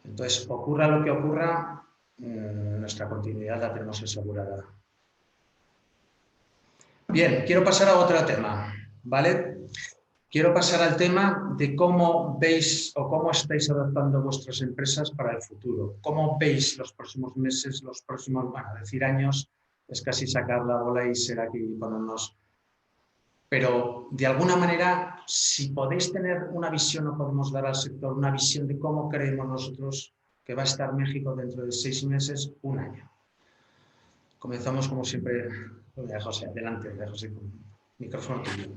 Speaker 2: Entonces, ocurra lo que ocurra, nuestra continuidad la tenemos asegurada. Bien, quiero pasar a otro tema, ¿vale? Quiero pasar al tema de cómo veis o cómo estáis adaptando vuestras empresas para el futuro. ¿Cómo veis los próximos meses, los próximos, bueno, decir años, es casi sacar la bola y ser aquí y ponernos... Pero, de alguna manera, si podéis tener una visión o podemos dar al sector una visión de cómo creemos nosotros que va a estar México dentro de 6 meses, un año. Comenzamos, como siempre, José. Adelante, José, con micrófono tuyo.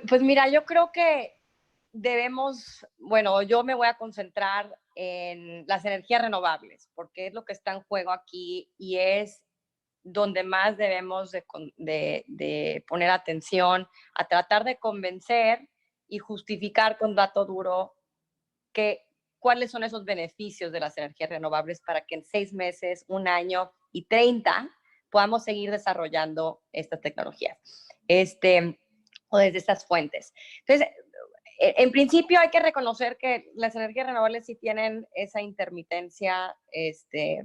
Speaker 3: Pues mira, yo creo que debemos, bueno, yo me voy a concentrar en las energías renovables, porque es lo que está en juego aquí y es donde más debemos de poner atención, a tratar de convencer y justificar con dato duro cuáles son esos beneficios de las energías renovables para que en 6 meses, 1 año y 30 podamos seguir desarrollando estas tecnologías o desde estas fuentes. Entonces, en principio hay que reconocer que las energías renovables sí tienen esa intermitencia de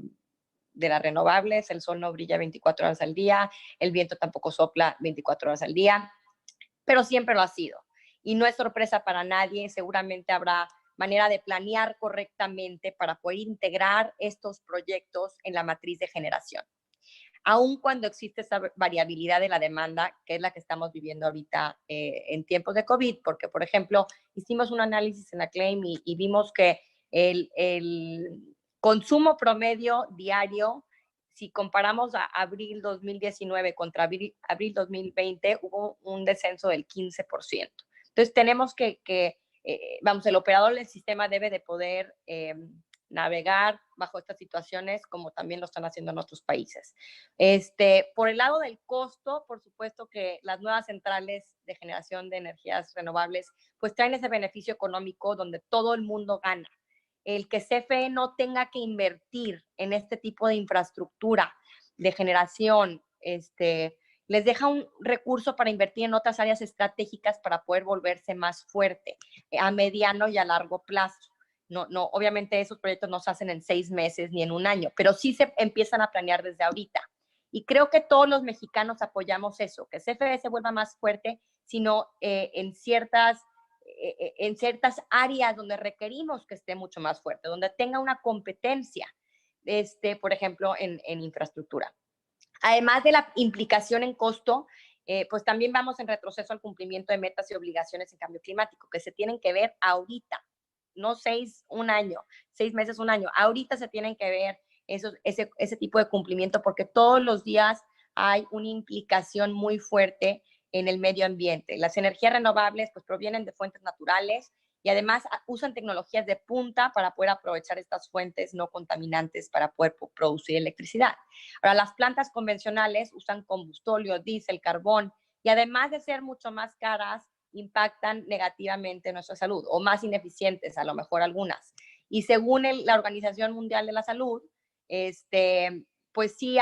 Speaker 3: las renovables. El sol no brilla 24 horas al día, el viento tampoco sopla 24 horas al día, pero siempre lo ha sido. Y no es sorpresa para nadie, seguramente habrá manera de planear correctamente para poder integrar estos proyectos en la matriz de generación. Aun cuando existe esa variabilidad de la demanda, que es la que estamos viviendo ahorita en tiempos de COVID, porque, por ejemplo, hicimos un análisis en Acclaim y vimos que el consumo promedio diario, si comparamos a abril 2019 contra abril 2020, hubo un descenso del 15%. Entonces, tenemos vamos, el operador del sistema debe de poder navegar bajo estas situaciones como también lo están haciendo en otros países. Por el lado del costo, por supuesto que las nuevas centrales de generación de energías renovables pues traen ese beneficio económico donde todo el mundo gana. El que CFE no tenga que invertir en este tipo de infraestructura de generación, les deja un recurso para invertir en otras áreas estratégicas para poder volverse más fuerte a mediano y a largo plazo. No, obviamente esos proyectos no se hacen en 6 meses ni en 1 año, pero sí se empiezan a planear desde ahorita. Y creo que todos los mexicanos apoyamos eso, que CFE se vuelva más fuerte, sino en ciertas áreas donde requerimos que esté mucho más fuerte, donde tenga una competencia, por ejemplo, en infraestructura. Además de la implicación en costo, pues también vamos en retroceso al cumplimiento de metas y obligaciones en cambio climático, que se tienen que ver ahorita, no 6 meses, 1 año. Ahorita se tienen que ver ese tipo de cumplimiento porque todos los días hay una implicación muy fuerte en el medio ambiente. Las energías renovables pues provienen de fuentes naturales y además usan tecnologías de punta para poder aprovechar estas fuentes no contaminantes para poder producir electricidad. Ahora, las plantas convencionales usan combustóleo, diésel, carbón y además de ser mucho más caras, impactan negativamente nuestra salud o más ineficientes, a lo mejor algunas. Y según la Organización Mundial de la Salud, pues sí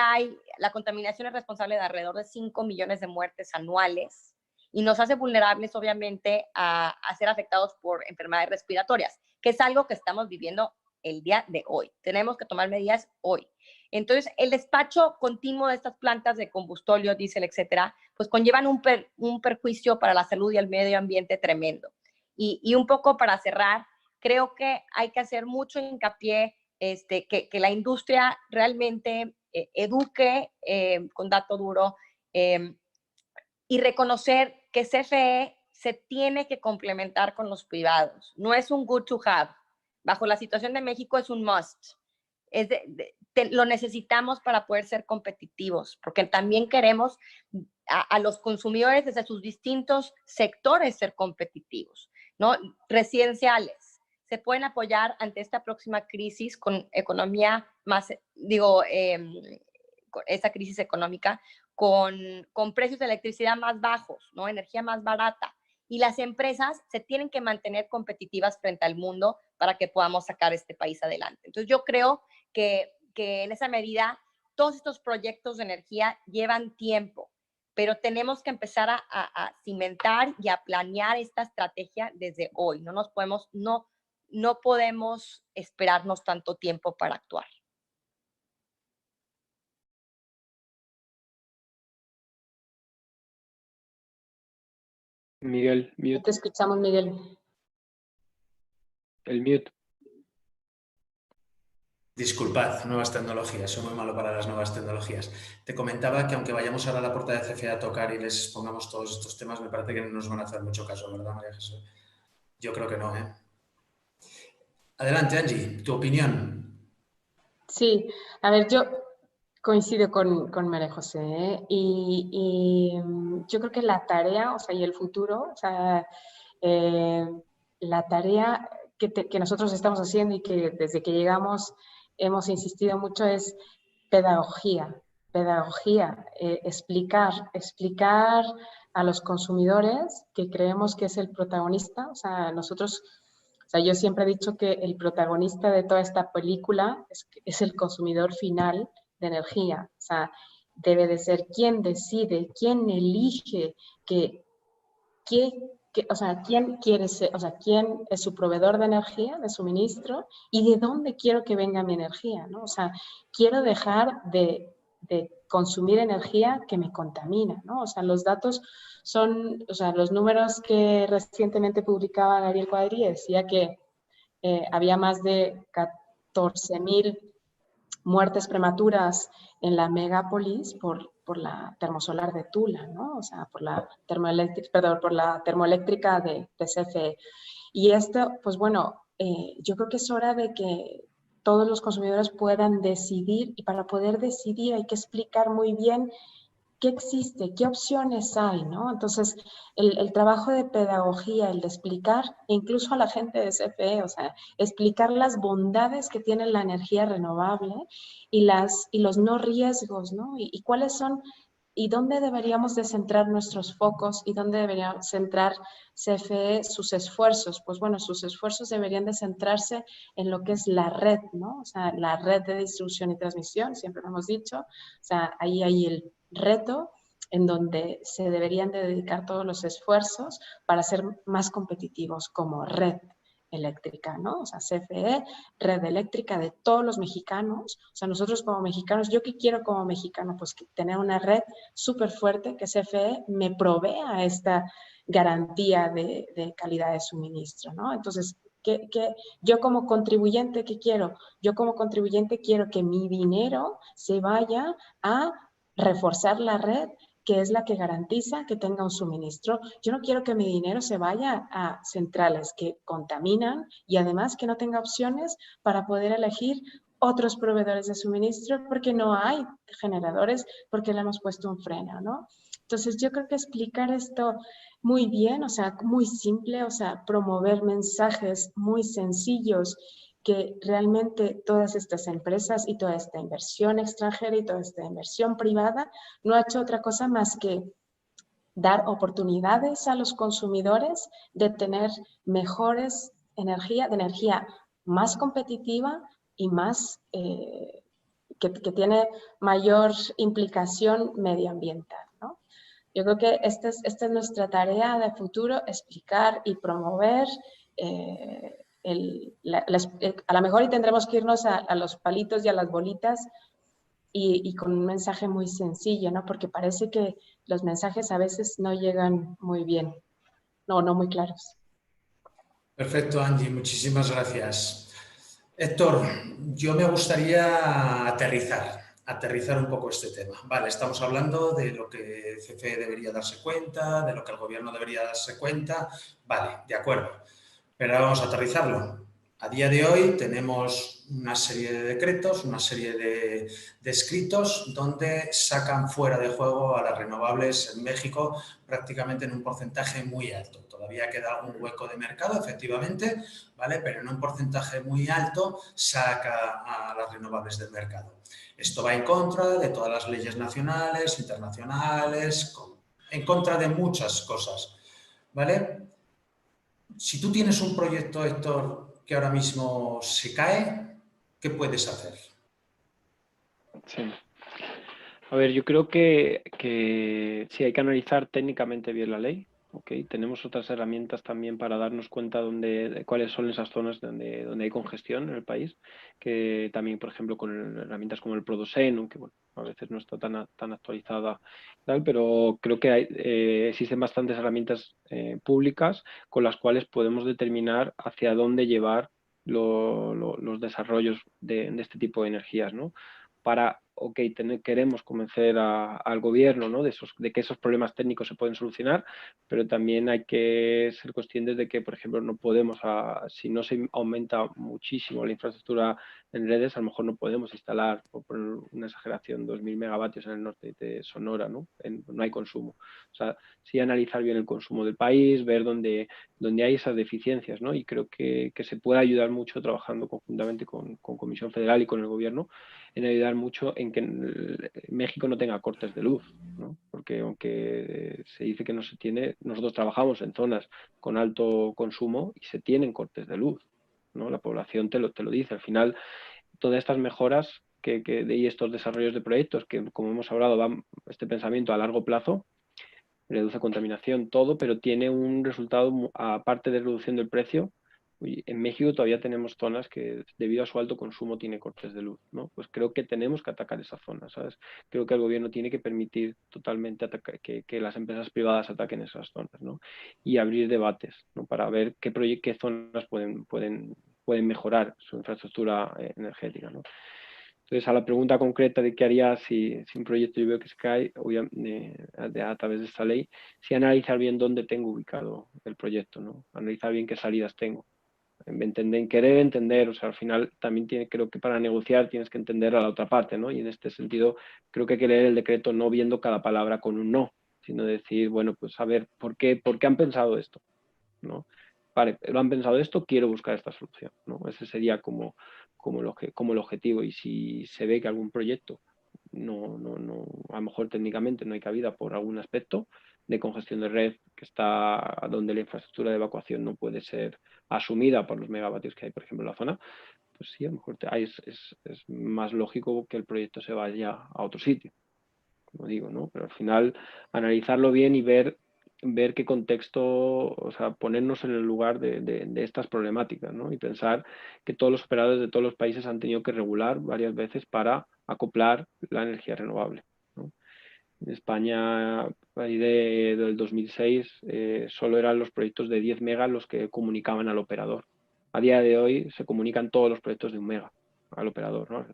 Speaker 3: la contaminación es responsable de alrededor de 5 millones de muertes anuales y nos hace vulnerables, obviamente, a ser afectados por enfermedades respiratorias, que es algo que estamos viviendo el día de hoy. Tenemos que tomar medidas hoy. Entonces, el despacho continuo de estas plantas de combustóleo, diésel, etcétera, pues conllevan un perjuicio para la salud y el medio ambiente tremendo. Y un poco para cerrar, creo que hay que hacer mucho hincapié que la industria realmente eduque con dato duro y reconocer que CFE se tiene que complementar con los privados. No es un good to have. Bajo la situación de México es un must. Lo necesitamos para poder ser competitivos, porque también queremos a los consumidores desde sus distintos sectores ser competitivos, ¿no? Residenciales. Se pueden apoyar ante esta próxima crisis con economía más, esta crisis económica, con precios de electricidad más bajos, ¿no? Energía más barata. Y las empresas se tienen que mantener competitivas frente al mundo para que podamos sacar este país adelante. Entonces yo creo que en esa medida todos estos proyectos de energía llevan tiempo, pero tenemos que empezar a cimentar y a planear esta estrategia desde hoy. No podemos esperarnos tanto tiempo para actuar.
Speaker 5: Miguel, mute.
Speaker 4: Te escuchamos, Miguel.
Speaker 5: El mute.
Speaker 2: Disculpad, nuevas tecnologías, soy muy malo para las nuevas tecnologías. Te comentaba que aunque vayamos ahora a la puerta de CFE a tocar y les pongamos todos estos temas, me parece que no nos van a hacer mucho caso, ¿verdad, María Jesús? Yo creo que no, ¿eh? Adelante, Angie, tu opinión.
Speaker 4: Sí, a ver, yo Coincido con María José, ¿eh? Yo creo que la tarea, o sea, y el futuro, o sea, la tarea que nosotros estamos haciendo y que desde que llegamos hemos insistido mucho es pedagogía, explicar a los consumidores que creemos que es el protagonista, o sea, nosotros, o sea, yo siempre he dicho que el protagonista de toda esta película es el consumidor final de energía, o sea, debe de ser quien decide, quien elige que o sea, quién quiere ser, o sea, quién es su proveedor de energía, de suministro, y de dónde quiero que venga mi energía, ¿no? O sea, quiero dejar de consumir energía que me contamina, ¿no? O sea, los datos son, o sea, los números que recientemente publicaba Gabriel Cuadri decía que había más de 14.000 muertes prematuras en la megápolis por la termosolar de Tula, ¿no? O sea, por la termoeléctrica de CFE. Y esto, pues bueno, yo creo que es hora de que todos los consumidores puedan decidir, y para poder decidir hay que explicar muy bien qué existe, qué opciones hay, ¿no? Entonces, el trabajo de pedagogía, el de explicar, incluso a la gente de CFE, o sea, explicar las bondades que tiene la energía renovable y los no riesgos, ¿no? Y cuáles son, y dónde deberíamos de centrar nuestros focos y dónde debería centrar CFE sus esfuerzos. Pues bueno, sus esfuerzos deberían de centrarse en lo que es la red, ¿no? O sea, la red de distribución y transmisión, siempre lo hemos dicho, o sea, ahí hay el reto en donde se deberían de dedicar todos los esfuerzos para ser más competitivos como red eléctrica, ¿no? O sea, CFE, red eléctrica de todos los mexicanos. O sea, nosotros como mexicanos, ¿yo qué quiero como mexicano? Pues tener una red súper fuerte que CFE me provea esta garantía de calidad de suministro, ¿no? Entonces, yo como contribuyente, ¿qué quiero? Yo como contribuyente quiero que mi dinero se vaya a reforzar la red, que es la que garantiza que tenga un suministro. Yo no quiero que mi dinero se vaya a centrales que contaminan y además que no tenga opciones para poder elegir otros proveedores de suministro porque no hay generadores, porque le hemos puesto un freno, ¿no? Entonces yo creo que explicar esto muy bien, o sea, muy simple, o sea, promover mensajes muy sencillos que realmente todas estas empresas y toda esta inversión extranjera y toda esta inversión privada no ha hecho otra cosa más que dar oportunidades a los consumidores de tener mejores de energía más competitiva y más que tiene mayor implicación medioambiental, ¿no? Yo creo que esta es nuestra tarea de futuro, explicar y promover a lo mejor y tendremos que irnos a los palitos y a las bolitas y con un mensaje muy sencillo, ¿no? Porque parece que los mensajes a veces no llegan muy bien, no muy claros.
Speaker 2: Perfecto, Angie, muchísimas gracias. Héctor, yo me gustaría aterrizar un poco este tema. Vale, estamos hablando de lo que CFE debería darse cuenta, de lo que el gobierno debería darse cuenta. Vale, de acuerdo. Pero ahora vamos a aterrizarlo. A día de hoy tenemos una serie de decretos, una serie de escritos donde sacan fuera de juego a las renovables en México prácticamente en un porcentaje muy alto. Todavía queda algún hueco de mercado, efectivamente, ¿vale? Pero en un porcentaje muy alto saca a las renovables del mercado. Esto va en contra de todas las leyes nacionales, internacionales, en contra de muchas cosas, ¿vale? Si tú tienes un proyecto, Héctor, que ahora mismo se cae, ¿qué puedes hacer?
Speaker 5: Sí. A ver, yo creo que sí hay que analizar técnicamente bien la ley. ¿Okay? Tenemos otras herramientas también para darnos cuenta de cuáles son esas zonas donde hay congestión en el país, que también, por ejemplo, con herramientas como el Produsen, aunque bueno, a veces no está tan actualizada, tal, pero creo que existen bastantes herramientas públicas con las cuales podemos determinar hacia dónde llevar los desarrollos de este tipo de energías, ¿no? Para ok, queremos convencer al gobierno, ¿no? de que esos problemas técnicos se pueden solucionar, pero también hay que ser conscientes de que, por ejemplo, no podemos, si no se aumenta muchísimo la infraestructura en redes, a lo mejor no podemos instalar, por poner una exageración, 2.000 megavatios en el norte de Sonora, ¿no? No hay consumo. O sea, sí analizar bien el consumo del país, ver dónde hay esas deficiencias, ¿no? Y creo que se puede ayudar mucho trabajando conjuntamente con Comisión Federal y con el gobierno, en ayudar mucho en que México no tenga cortes de luz, ¿no? Porque aunque se dice que no se tiene, nosotros trabajamos en zonas con alto consumo y se tienen cortes de luz, ¿no? La población te lo dice. Al final, todas estas mejoras y estos desarrollos de proyectos que, como hemos hablado, van este pensamiento a largo plazo, reduce contaminación, todo, pero tiene un resultado, aparte de reducción del precio. En México todavía tenemos zonas que, debido a su alto consumo, tiene cortes de luz, ¿no? Pues creo que tenemos que atacar esas zonas, ¿sabes? Creo que el gobierno tiene que permitir totalmente que las empresas privadas ataquen esas zonas, ¿no? Y abrir debates, ¿no? Para ver qué zonas pueden mejorar su infraestructura energética, ¿no? Entonces, a la pregunta concreta de qué haría si un proyecto yo veo que se cae, a través de esta ley, sí analizar bien dónde tengo ubicado el proyecto, ¿no? Analizar bien qué salidas tengo. Querer entender, o sea, al final también creo que para negociar tienes que entender a la otra parte, ¿no? Y en este sentido creo que hay que leer el decreto no viendo cada palabra con un no, sino decir, bueno, pues a ver, ¿por qué han pensado esto? ¿No? Vale, lo han pensado esto, quiero buscar esta solución, ¿no? Ese sería como el objetivo. Y si se ve que algún proyecto a lo mejor técnicamente no hay cabida por algún aspecto de congestión de red, que está donde la infraestructura de evacuación no puede ser asumida por los megavatios que hay, por ejemplo, en la zona, pues sí, a lo mejor es más lógico que el proyecto se vaya a otro sitio, como digo, ¿no? Pero al final analizarlo bien y ver qué contexto, o sea, ponernos en el lugar de estas problemáticas, ¿no? Y pensar que todos los operadores de todos los países han tenido que regular varias veces para acoplar la energía renovable, ¿no? En España, ahí del 2006, solo eran los proyectos de 10 megas los que comunicaban al operador. A día de hoy se comunican todos los proyectos de 1 mega al operador, ¿no?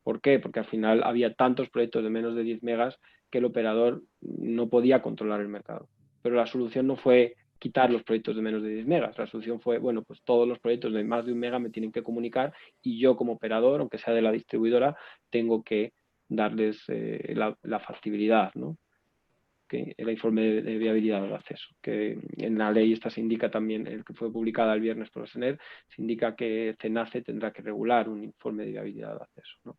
Speaker 5: ¿Por qué? Porque al final había tantos proyectos de menos de 10 megas que el operador no podía controlar el mercado. Pero la solución no fue quitar los proyectos de menos de 10 megas. La solución fue, bueno, pues todos los proyectos de más de 1 mega me tienen que comunicar y yo como operador, aunque sea de la distribuidora, tengo que darles la factibilidad, ¿no? Que el informe de viabilidad de acceso, que en la ley esta se indica también, el que fue publicada el viernes por la SENER, se indica que CENACE tendrá que regular un informe de viabilidad de acceso, ¿no?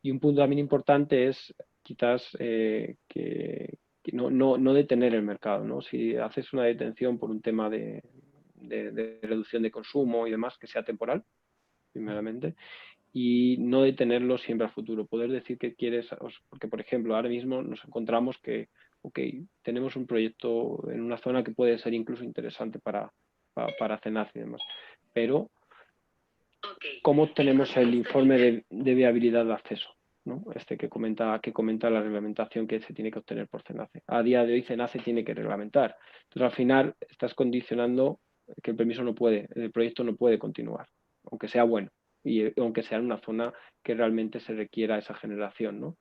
Speaker 5: Y un punto también importante es quizás que no detener el mercado, ¿no? Si haces una detención por un tema de reducción de consumo y demás, que sea temporal, primeramente, y no detenerlo siempre a futuro. Poder decir que quieres, porque por ejemplo ahora mismo nos encontramos que, ok, tenemos un proyecto en una zona que puede ser incluso interesante para CENACE y demás, pero ¿cómo tenemos el informe de viabilidad de acceso? ¿No? Este que comenta la reglamentación que se tiene que obtener por CENACE. A día de hoy CENACE tiene que reglamentar. Entonces al final estás condicionando que el proyecto no puede continuar, aunque sea bueno y aunque sea en una zona que realmente se requiera esa generación, ¿no?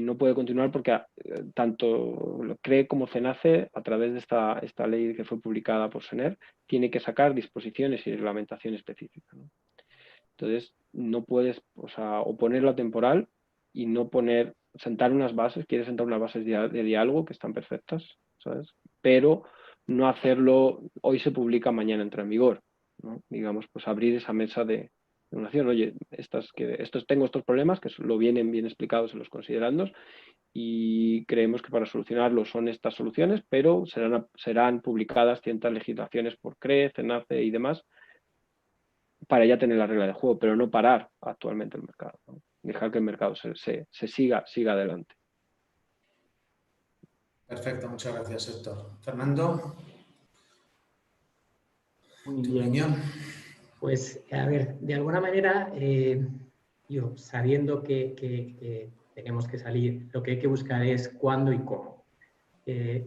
Speaker 5: No puede continuar porque tanto CRE como CENACE, a través de esta ley que fue publicada por SENER, tiene que sacar disposiciones y reglamentación específica, ¿no? Entonces, no puedes, o ponerlo a temporal y no sentar unas bases, quieres sentar unas bases de diálogo que están perfectas, ¿sabes? Pero no hacerlo, hoy se publica, mañana entra en vigor, ¿no? Digamos, pues abrir esa mesa de negociación. Oye, tengo estos problemas que lo vienen bien explicados en los considerandos y creemos que para solucionarlos son estas soluciones, pero serán publicadas ciertas legislaciones por CRE, CENACE y demás, para ya tener la regla de juego, pero no parar actualmente el mercado, ¿no? Dejar que el mercado se siga adelante.
Speaker 2: Perfecto, muchas gracias, Héctor. Fernando,
Speaker 6: Muy
Speaker 2: ¿tu
Speaker 6: bien.
Speaker 2: opinión?
Speaker 6: Pues, a ver, de alguna manera, yo sabiendo que tenemos que salir, lo que hay que buscar es cuándo y cómo.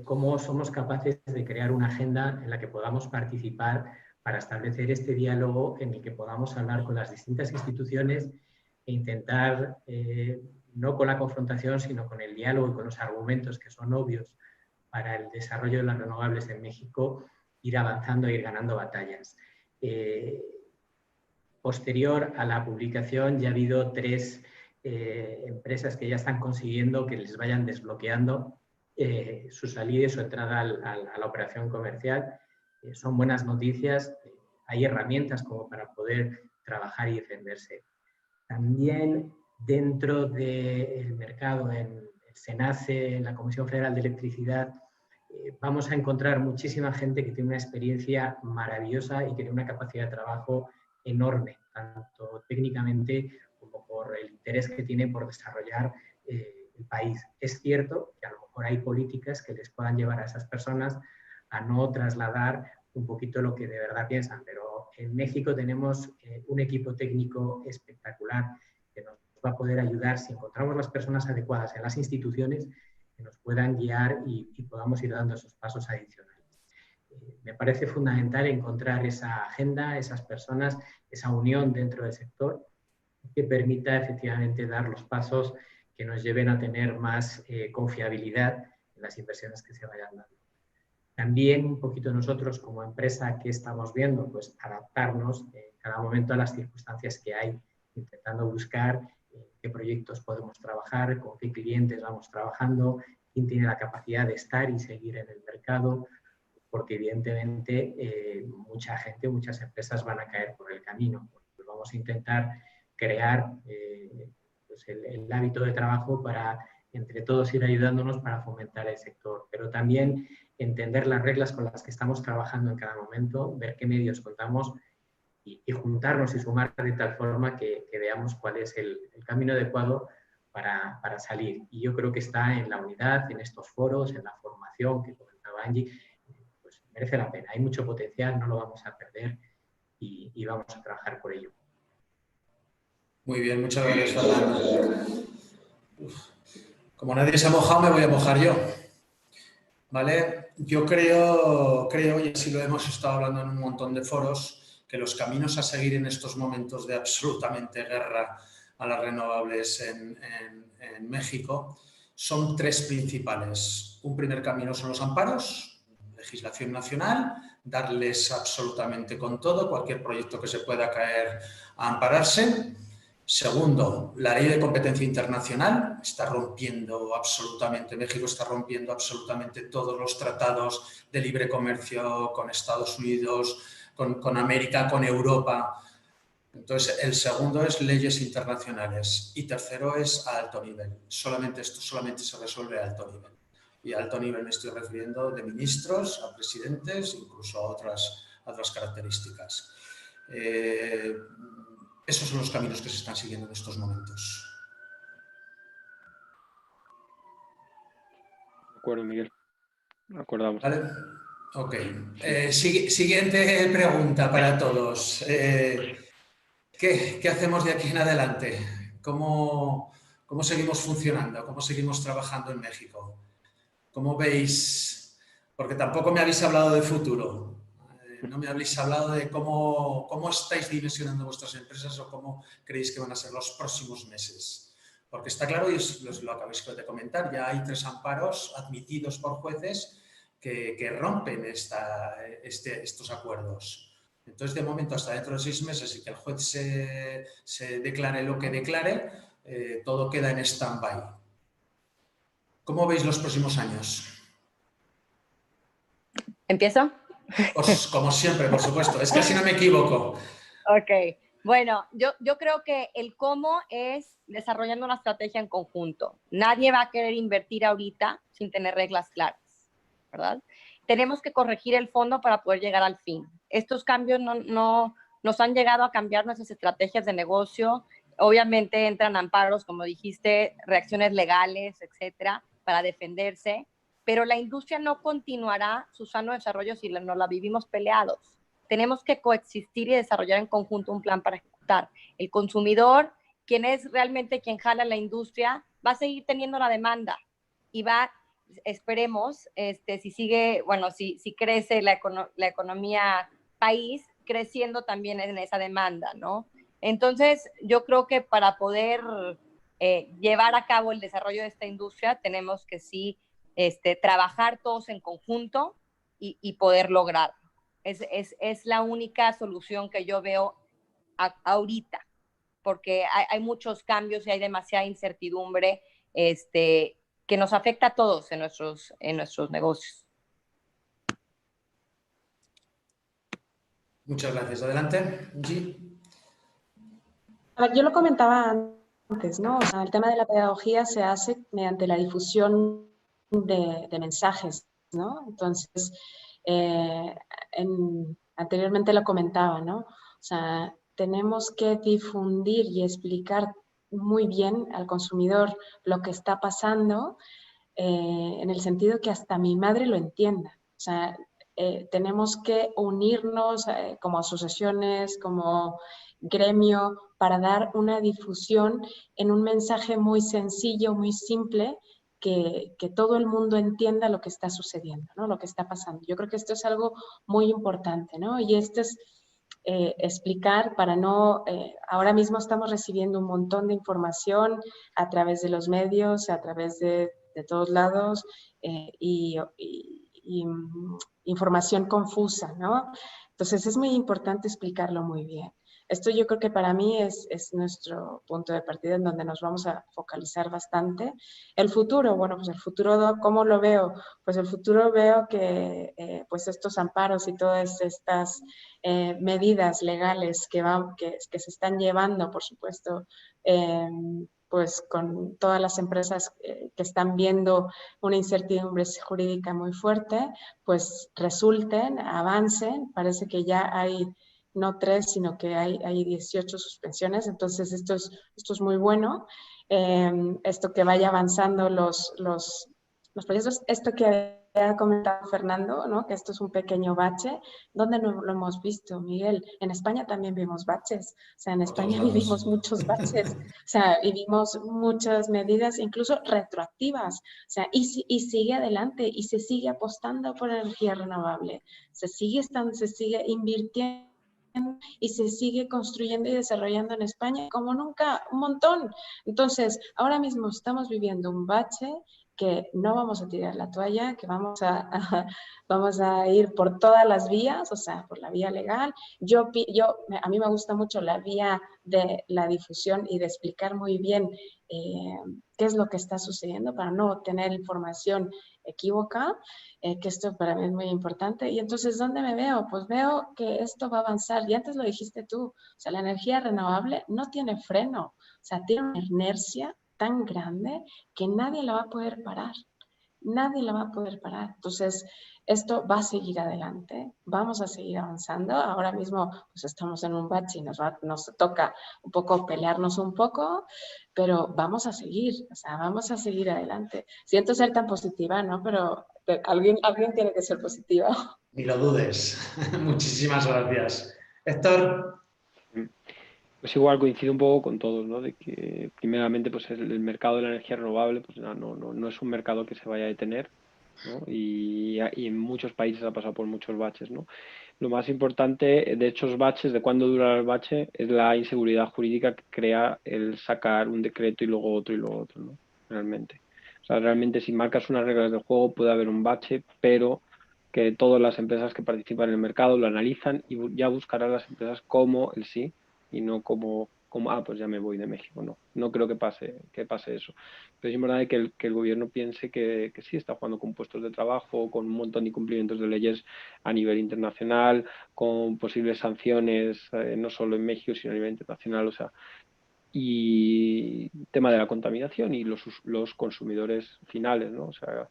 Speaker 6: Cómo somos capaces de crear una agenda en la que podamos participar para establecer este diálogo en el que podamos hablar con las distintas instituciones e intentar, no con la confrontación, sino con el diálogo y con los argumentos que son obvios para el desarrollo de las renovables en México, ir avanzando e ir ganando batallas. Posterior a la publicación ya ha habido 3 empresas que ya están consiguiendo que les vayan desbloqueando su salida y su entrada a la operación comercial. Son buenas noticias, hay herramientas como para poder trabajar y defenderse. También dentro del mercado, en el SENACE, en la Comisión Federal de Electricidad, vamos a encontrar muchísima gente que tiene una experiencia maravillosa y que tiene una capacidad de trabajo enorme, tanto técnicamente como por el interés que tiene por desarrollar el país. Es cierto que a lo mejor hay políticas que les puedan llevar a esas personas a no trasladar un poquito lo que de verdad piensan, pero en México tenemos un equipo técnico espectacular que nos va a poder ayudar si encontramos las personas adecuadas en las instituciones que nos puedan guiar y podamos ir dando esos pasos adicionales. Me parece fundamental encontrar esa agenda, esas personas, esa unión dentro del sector que permita efectivamente dar los pasos que nos lleven a tener más confiabilidad en las inversiones que se vayan dando. También un poquito nosotros como empresa, ¿qué estamos viendo? Pues adaptarnos en cada momento a las circunstancias que hay, intentando buscar qué proyectos podemos trabajar, con qué clientes vamos trabajando, quién tiene la capacidad de estar y seguir en el mercado, porque evidentemente mucha gente, muchas empresas van a caer por el camino. Pues vamos a intentar crear pues el hábito de trabajo para entre todos ir ayudándonos para fomentar el sector, pero también entender las reglas con las que estamos trabajando en cada momento, ver qué medios contamos y juntarnos y sumar de tal forma que veamos cuál es el camino adecuado para salir. Y yo creo que está en la unidad, en estos foros, en la formación que comentaba Angie, pues merece la pena. Hay mucho potencial, no lo vamos a perder y vamos a trabajar por ello.
Speaker 2: Muy bien, muchas gracias, Fernando. Como nadie se ha mojado, me voy a mojar yo. ¿Vale? Yo creo, y así lo hemos estado hablando en un montón de foros, que los caminos a seguir en estos momentos de absolutamente guerra a las renovables en México son 3 principales. Un primer camino son los amparos, legislación nacional, darles absolutamente con todo, cualquier proyecto que se pueda caer a ampararse. Segundo, la ley de competencia internacional está rompiendo absolutamente, México está rompiendo absolutamente todos los tratados de libre comercio con Estados Unidos, con América, con Europa. Entonces, el segundo es leyes internacionales y tercero es a alto nivel. Esto solamente se resuelve a alto nivel. Y a alto nivel me estoy refiriendo de ministros a presidentes, incluso a otras características. Esos son los caminos que se están siguiendo en estos momentos.
Speaker 5: De acuerdo, Miguel. Acordamos.
Speaker 2: ¿Vale? Ok. Siguiente pregunta para todos. ¿Qué hacemos de aquí en adelante? ¿Cómo seguimos funcionando? ¿Cómo seguimos trabajando en México? ¿Cómo veis? Porque tampoco me habéis hablado de futuro. No me habéis hablado de cómo estáis dimensionando vuestras empresas o cómo creéis que van a ser los próximos meses. Porque está claro, y os lo acabáis de comentar, ya hay 3 amparos admitidos por jueces que rompen estos acuerdos. Entonces, de momento, hasta dentro de 6 meses y que el juez se declare lo que declare, todo queda en stand-by. ¿Cómo veis los próximos años?
Speaker 3: ¿Empiezo?
Speaker 2: Pues, como siempre, por supuesto. Es que así no me equivoco.
Speaker 3: Ok. Bueno, yo creo que el cómo es desarrollando una estrategia en conjunto. Nadie va a querer invertir ahorita sin tener reglas claras, ¿verdad? Tenemos que corregir el fondo para poder llegar al fin. Estos cambios no nos han llegado a cambiar nuestras estrategias de negocio. Obviamente entran amparos, como dijiste, reacciones legales, etcétera, para defenderse, pero la industria no continuará su sano desarrollo si no la vivimos peleados. Tenemos que coexistir y desarrollar en conjunto un plan para ejecutar. El consumidor, quien es realmente quien jala la industria, va a seguir teniendo la demanda y va, esperemos, si sigue, bueno, si crece la economía país, creciendo también en esa demanda, ¿no? Entonces, yo creo que para poder llevar a cabo el desarrollo de esta industria, tenemos que sí trabajar todos en conjunto y poder lograrlo. Es la única solución que yo veo ahorita, porque hay muchos cambios y hay demasiada incertidumbre que nos afecta a todos en nuestros negocios.
Speaker 2: Muchas gracias. Adelante, G.
Speaker 4: A ver, yo lo comentaba antes, ¿no? O sea, el tema de la pedagogía se hace mediante la difusión de mensajes, ¿no? Entonces, anteriormente lo comentaba, ¿no? O sea, tenemos que difundir y explicar muy bien al consumidor lo que está pasando, en el sentido que hasta mi madre lo entienda. O sea, tenemos que unirnos como asociaciones, como gremio, para dar una difusión en un mensaje muy sencillo, muy simple, que todo el mundo entienda lo que está sucediendo, ¿no? Lo que está pasando. Yo creo que esto es algo muy importante, ¿no? Y esto es explicar para no... ahora mismo estamos recibiendo un montón de información a través de los medios, a través de todos lados, y información confusa, ¿no? Entonces es muy importante explicarlo muy bien. Esto yo creo que para mí es nuestro punto de partida en donde nos vamos a focalizar bastante. El futuro, bueno, pues el futuro, ¿cómo lo veo? Pues el futuro veo que pues estos amparos y todas estas medidas legales que se están llevando, por supuesto, pues con todas las empresas que están viendo una incertidumbre jurídica muy fuerte, pues resulten, avancen. Parece que ya hay no 3, sino que hay 18 suspensiones, entonces esto es muy bueno. Esto que vaya avanzando los proyectos, esto que ha comentado Fernando, ¿no? Que esto es un pequeño bache. ¿Dónde no lo hemos visto, Miguel? En España también vimos baches, o sea, en España vivimos muchos baches, o sea, vivimos muchas medidas, incluso retroactivas, o sea, y sigue adelante, y se sigue apostando por energía renovable, se sigue invirtiendo y se sigue construyendo y desarrollando en España como nunca, un montón. Entonces, ahora mismo estamos viviendo un bache que no vamos a tirar la toalla, que vamos a ir por todas las vías, o sea, por la vía legal. A mí me gusta mucho la vía de la difusión y de explicar muy bien qué es lo que está sucediendo para no tener información equívoca, que esto para mí es muy importante. Y entonces, ¿dónde me veo? Pues veo que esto va a avanzar. Y antes lo dijiste tú, o sea, la energía renovable no tiene freno, o sea, tiene una inercia tan grande que nadie la va a poder parar. Nadie la va a poder parar. Entonces, esto va a seguir adelante, vamos a seguir avanzando. Ahora mismo pues estamos en un bache y nos toca un poco pelearnos un poco, pero vamos a seguir, o sea, vamos a seguir adelante. Siento ser tan positiva, ¿no? Pero alguien tiene que ser positiva.
Speaker 2: Ni lo dudes. Muchísimas gracias. Héctor.
Speaker 5: Pues igual coincido un poco con todos, ¿no? De que primeramente pues el mercado de la energía renovable pues no es un mercado que se vaya a detener, ¿no? Y en muchos países ha pasado por muchos baches, ¿no? Lo más importante de estos baches, de cuándo dura el bache, es la inseguridad jurídica que crea el sacar un decreto y luego otro, ¿no? Realmente. O sea, realmente si marcas unas reglas del juego puede haber un bache, pero que todas las empresas que participan en el mercado lo analizan y ya buscarán las empresas como el sí y no como pues ya me voy de México. No creo que pase eso. Pero es importante que el gobierno piense que sí está jugando con puestos de trabajo, con un montón de incumplimientos de leyes a nivel internacional, con posibles sanciones, no solo en México, sino a nivel internacional. O sea, y tema de la contaminación y los consumidores finales, ¿no? O sea,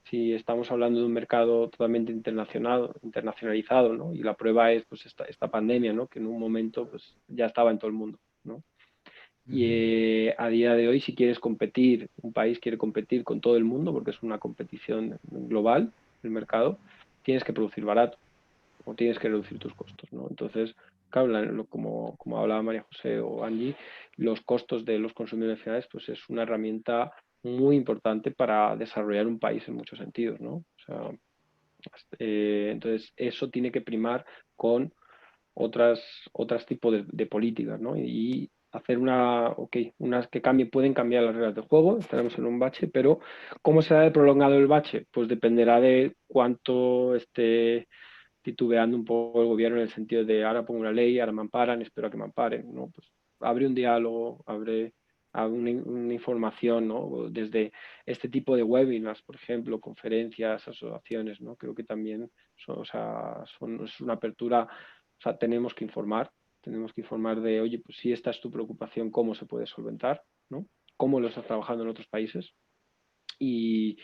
Speaker 5: si estamos hablando de un mercado totalmente internacionalizado, ¿no? Y la prueba es pues esta pandemia, ¿no? Que en un momento pues ya estaba en todo el mundo, ¿no? Y a día de hoy, si quieres competir, un país quiere competir con todo el mundo, porque es una competición global, el mercado, tienes que producir barato o tienes que reducir tus costos, ¿no? Entonces, claro, como hablaba María José o Angie, los costos de los consumidores finales pues es una herramienta muy importante para desarrollar un país en muchos sentidos, ¿no? O sea, entonces eso tiene que primar otras tipos de políticas, ¿no? Y hacer unas que pueden cambiar las reglas del juego. Estaremos en un bache, pero ¿cómo será de prolongado el bache? Pues dependerá de cuánto esté titubeando un poco el gobierno, en el sentido de ahora pongo una ley, ahora me amparan, espero a que me amparen, ¿no? Pues abre un diálogo, abre una información, ¿no? Desde este tipo de webinars, por ejemplo, conferencias, asociaciones, ¿no? Creo que también es una apertura, o sea, tenemos que informar de, oye, pues si esta es tu preocupación, ¿cómo se puede solventar? ¿No? ¿Cómo lo estás trabajando en otros países? Y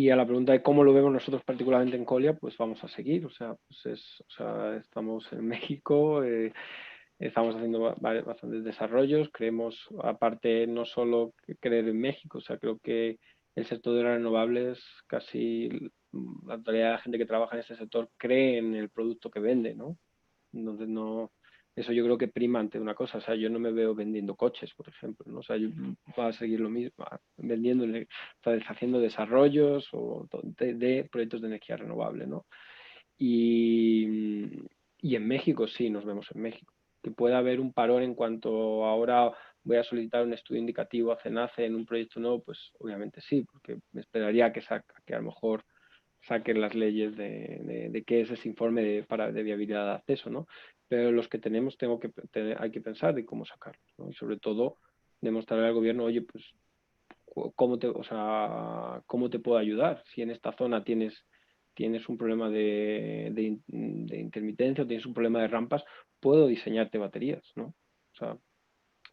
Speaker 5: a la pregunta de cómo lo vemos nosotros particularmente en Colia, pues vamos a seguir. O sea, estamos en México, estamos haciendo bastantes desarrollos, creemos, aparte, no solo creer en México, o sea, creo que el sector de las renovables, casi la totalidad de la gente que trabaja en este sector cree en el producto que vende, ¿no? Entonces eso yo creo que prima ante una cosa. O sea, yo no me veo vendiendo coches, por ejemplo, ¿no? O sea, yo voy a seguir lo mismo, vendiendo, haciendo desarrollos de proyectos de energía renovable, ¿no? Y en México sí, nos vemos en México. Que pueda haber un parón en cuanto ahora voy a solicitar un estudio indicativo a CENACE en un proyecto nuevo, pues obviamente sí, porque me esperaría que a lo mejor saquen las leyes de qué es ese informe de viabilidad de acceso, ¿no? Pero los que tenemos hay que pensar de cómo sacarlos, ¿no? Y sobre todo demostrarle al gobierno, oye, pues, ¿cómo te puedo ayudar? Si en esta zona tienes un problema de intermitencia o tienes un problema de rampas, puedo diseñarte baterías, ¿no? O sea,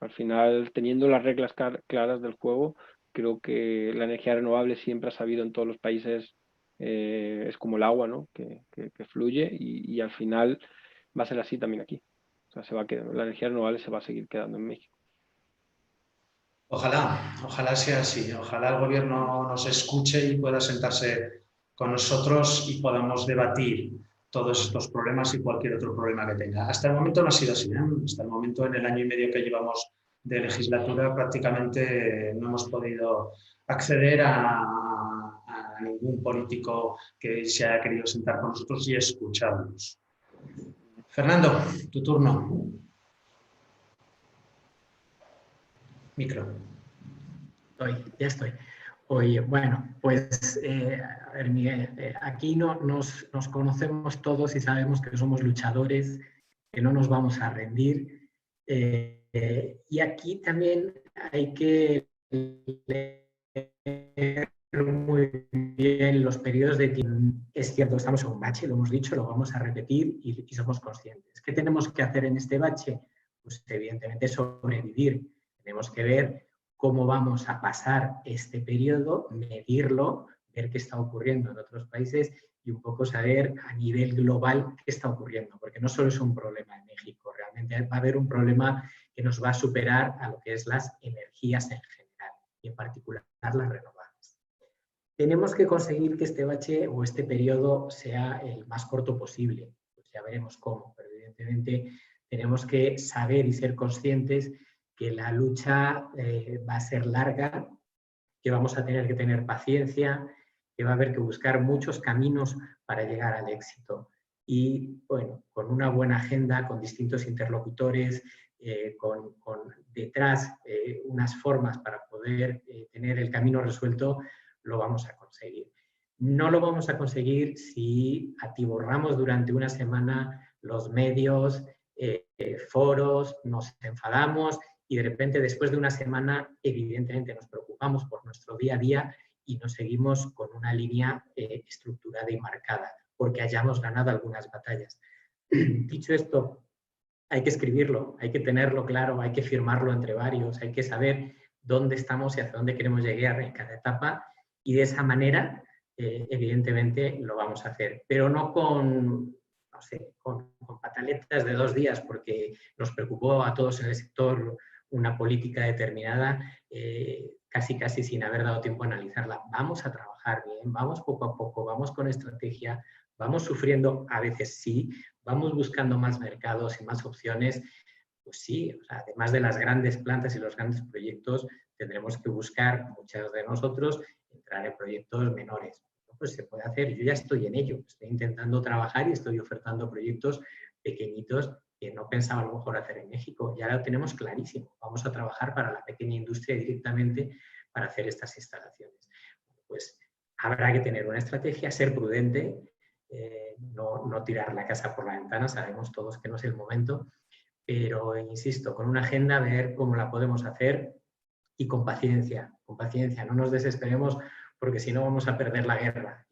Speaker 5: al final, teniendo las reglas claras del juego, creo que la energía renovable siempre ha sabido en todos los países, es como el agua, ¿no? Que fluye y al final va a ser así también aquí. O sea, la energía renovable se va a seguir quedando en México.
Speaker 2: Ojalá sea así. Ojalá el gobierno nos escuche y pueda sentarse con nosotros y podamos debatir todos estos problemas y cualquier otro problema que tenga. Hasta el momento no ha sido así, ¿eh? Hasta el momento, en el año y medio que llevamos de legislatura, prácticamente no hemos podido acceder a ningún político que se haya querido sentar con nosotros y escucharnos. Fernando, tu turno. Micro.
Speaker 6: Ya estoy. Oye, bueno, pues, a ver, Miguel, aquí nos conocemos todos y sabemos que somos luchadores, que no nos vamos a rendir. Y aquí también hay que leer muy bien los periodos de tiempo. Es cierto, estamos en un bache, lo hemos dicho, lo vamos a repetir y somos conscientes. ¿Qué tenemos que hacer en este bache? Pues evidentemente sobrevivir. Tenemos que ver cómo vamos a pasar este periodo, medirlo, ver qué está ocurriendo en otros países y un poco saber a nivel global qué está ocurriendo, porque no solo es un problema en México, realmente va a haber un problema que nos va a superar a lo que es las energías en general y en particular las renovables. Tenemos que conseguir que este bache o este periodo sea el más corto posible, pues ya veremos cómo, pero evidentemente tenemos que saber y ser conscientes que la lucha va a ser larga, que vamos a tener que tener paciencia, que va a haber que buscar muchos caminos para llegar al éxito. Y bueno, con una buena agenda, con distintos interlocutores, con detrás unas formas para poder tener el camino resuelto, lo vamos a conseguir. No lo vamos a conseguir si atiborramos durante una semana los medios, foros, nos enfadamos y de repente después de una semana evidentemente nos preocupamos por nuestro día a día y nos seguimos con una línea estructurada y marcada porque hayamos ganado algunas batallas. Dicho esto, hay que escribirlo, hay que tenerlo claro, hay que firmarlo entre varios, hay que saber dónde estamos y hacia dónde queremos llegar en cada etapa y de esa manera evidentemente lo vamos a hacer, pero no con pataletas de 2 días porque nos preocupó a todos en el sector una política determinada, casi sin haber dado tiempo a analizarla. Vamos a trabajar bien, vamos poco a poco, vamos con estrategia, vamos sufriendo, a veces sí, vamos buscando más mercados y más opciones. Pues sí, o sea, además de las grandes plantas y los grandes proyectos, tendremos que buscar, muchos de nosotros, entrar en proyectos menores. Pues se puede hacer, yo ya estoy en ello, estoy intentando trabajar y estoy ofertando proyectos pequeñitos que no pensaba a lo mejor hacer en México. Ya lo tenemos clarísimo. Vamos a trabajar para la pequeña industria directamente para hacer estas instalaciones. Pues habrá que tener una estrategia, ser prudente, no tirar la casa por la ventana, sabemos todos que no es el momento, pero insisto, con una agenda ver cómo la podemos hacer y con paciencia, no nos desesperemos porque si no vamos a perder la guerra.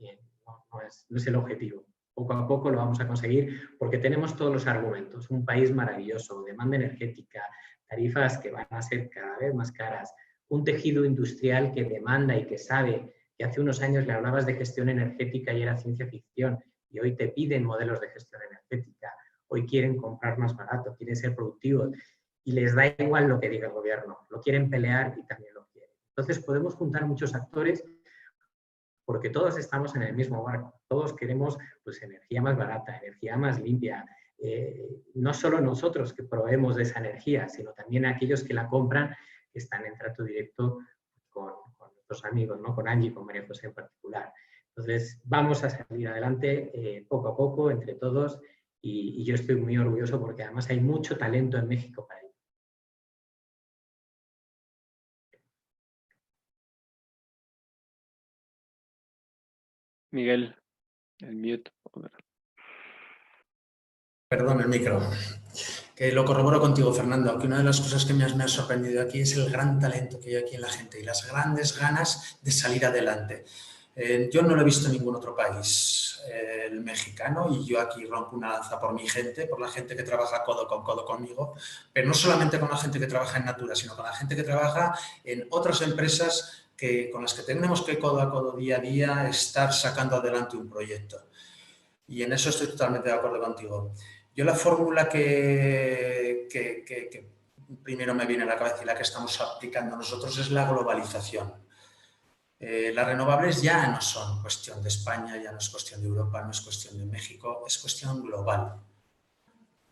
Speaker 6: No es el objetivo. Poco a poco lo vamos a conseguir porque tenemos todos los argumentos. Un país maravilloso, demanda energética, tarifas que van a ser cada vez más caras, un tejido industrial que demanda y que sabe que hace unos años le hablabas de gestión energética y era ciencia ficción y hoy te piden modelos de gestión energética, hoy quieren comprar más barato, quieren ser productivos y les da igual lo que diga el gobierno, lo quieren pelear y también lo quieren. Entonces podemos juntar muchos actores porque todos estamos en el mismo barco, todos queremos pues, energía más barata, energía más limpia, no solo nosotros que proveemos de esa energía, sino también aquellos que la compran, que están en trato directo con nuestros amigos, ¿no? Con Angie, con María José en particular. Entonces, vamos a salir adelante poco a poco, entre todos, y yo estoy muy orgulloso porque además hay mucho talento en México para ello.
Speaker 5: Miguel, el mute.
Speaker 2: Perdón, el micro. Que lo corroboro contigo, Fernando, que una de las cosas que más me ha sorprendido aquí es el gran talento que hay aquí en la gente y las grandes ganas de salir adelante. Yo no lo he visto en ningún otro país, el mexicano, y yo aquí rompo una lanza por mi gente, por la gente que trabaja codo con codo conmigo, pero no solamente con la gente que trabaja en Natura, sino con la gente que trabaja en otras empresas con las que tenemos que codo a codo, día a día, estar sacando adelante un proyecto. Y en eso estoy totalmente de acuerdo contigo. Yo la fórmula que primero me viene a la cabeza y la que estamos aplicando nosotros es la globalización. Las renovables ya no son cuestión de España, ya no es cuestión de Europa, no es cuestión de México, es cuestión global.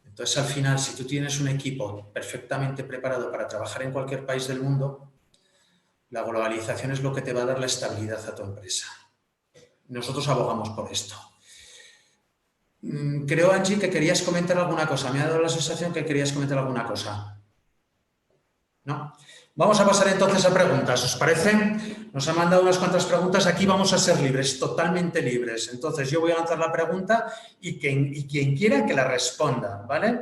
Speaker 2: Entonces, al final, si tú tienes un equipo perfectamente preparado para trabajar en cualquier país del mundo, la globalización es lo que te va a dar la estabilidad a tu empresa. Nosotros abogamos por esto. Creo, Angie, que querías comentar alguna cosa. Me ha dado la sensación que querías comentar alguna cosa. ¿No? Vamos a pasar entonces a preguntas, ¿os parece? Nos han mandado unas cuantas preguntas. Aquí vamos a ser libres, totalmente libres. Entonces, yo voy a lanzar la pregunta y quien quiera que la responda, ¿vale?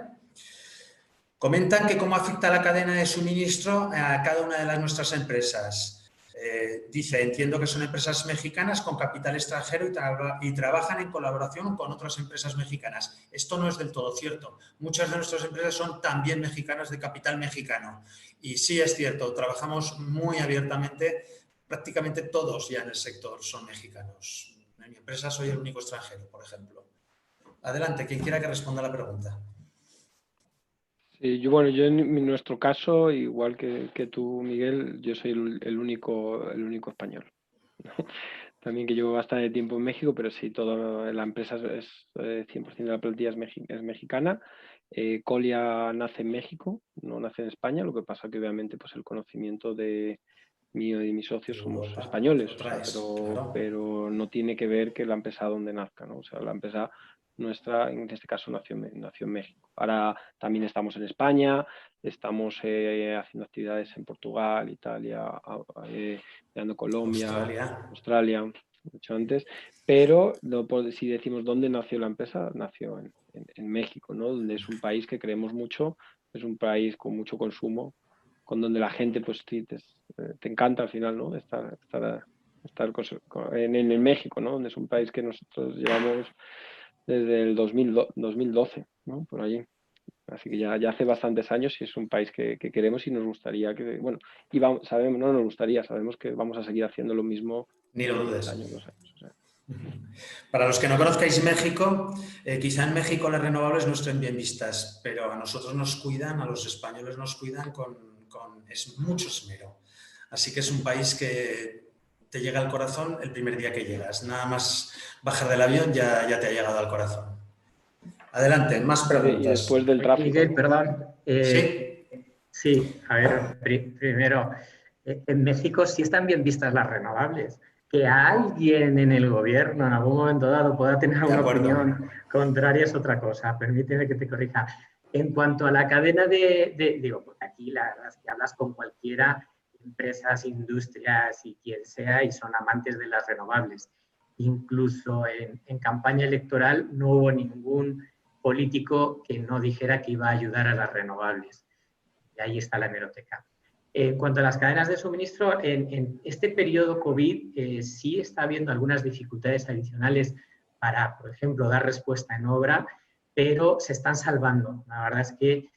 Speaker 2: Comentan que cómo afecta la cadena de suministro a cada una de nuestras empresas. Dice, entiendo que son empresas mexicanas con capital extranjero y trabajan en colaboración con otras empresas mexicanas. Esto no es del todo cierto. Muchas de nuestras empresas son también mexicanas de capital mexicano. Y sí es cierto, trabajamos muy abiertamente, prácticamente todos ya en el sector son mexicanos. En mi empresa soy el único extranjero, por ejemplo. Adelante, quien quiera que responda a la pregunta.
Speaker 5: Sí, yo en nuestro caso, igual que tú, Miguel, yo soy el único español, ¿no? También que llevo bastante tiempo en México, pero sí, toda la empresa es 100% de la plantilla es mexicana. Colia nace en México, no nace en España, lo que pasa que obviamente pues el conocimiento de mío y de mis socios somos españoles, o sea, pero no tiene que ver que la empresa donde nazca, ¿no? O sea, la empresa nuestra, en este caso, nació en México. Ahora también estamos en España, estamos haciendo actividades en Portugal, Italia, Colombia, Australia, mucho antes, pero si decimos dónde nació la empresa, nació en México, ¿no? Donde es un país que creemos mucho, es un país con mucho consumo, con donde la gente pues te encanta al final, ¿no? Estar en México, ¿no? Donde es un país que nosotros llevamos desde el 2012, ¿no? Por allí. Así que ya hace bastantes años y es un país que queremos y nos gustaría que, bueno, sabemos, no nos gustaría, sabemos que vamos a seguir haciendo lo mismo.
Speaker 2: Ni lo dudes.
Speaker 5: Años, 2 años, o sea.
Speaker 2: Para los que no conozcáis México, quizá en México las renovables no estén bien vistas, pero a nosotros nos cuidan, a los españoles nos cuidan con mucho esmero. Así que es un país que te llega al corazón el primer día que llegas. Nada más bajar del avión ya te ha llegado al corazón. Adelante, más preguntas.
Speaker 5: Y después del tráfico.
Speaker 6: Miguel, perdón.
Speaker 2: ¿Sí?
Speaker 6: Sí, a ver, primero, en México sí están bien vistas las renovables. Que alguien en el gobierno en algún momento dado pueda tener una opinión contraria es otra cosa. Permíteme que te corrija. En cuanto a la cadena digo, porque aquí la verdad es que hablas con cualquiera, empresas, industrias y quien sea, y son amantes de las renovables. Incluso en campaña electoral no hubo ningún político que no dijera que iba a ayudar a las renovables. Y ahí está la hemeroteca. En cuanto a las cadenas de suministro, en este periodo COVID sí está habiendo algunas dificultades adicionales para, por ejemplo, dar respuesta en obra, pero se están salvando. La verdad es que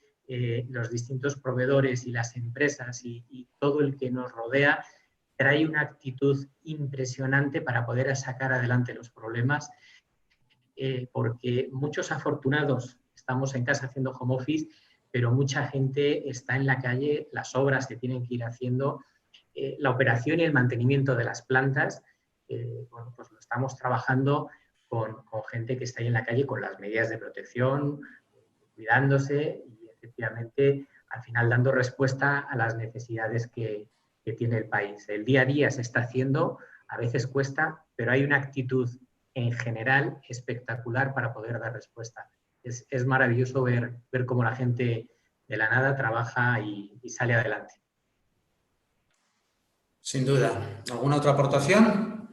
Speaker 6: los distintos proveedores y las empresas y todo el que nos rodea trae una actitud impresionante para poder sacar adelante los problemas, porque muchos afortunados estamos en casa haciendo home office, pero mucha gente está en la calle, las obras que tienen que ir haciendo, la operación y el mantenimiento de las plantas, bueno, pues lo estamos trabajando con gente que está ahí en la calle con las medidas de protección, cuidándose y efectivamente al final dando respuesta a las necesidades que tiene el país. El día a día se está haciendo, a veces cuesta, pero hay una actitud en general espectacular para poder dar respuesta. Es maravilloso ver cómo la gente de la nada trabaja y sale adelante.
Speaker 2: Sin duda. ¿Alguna otra aportación?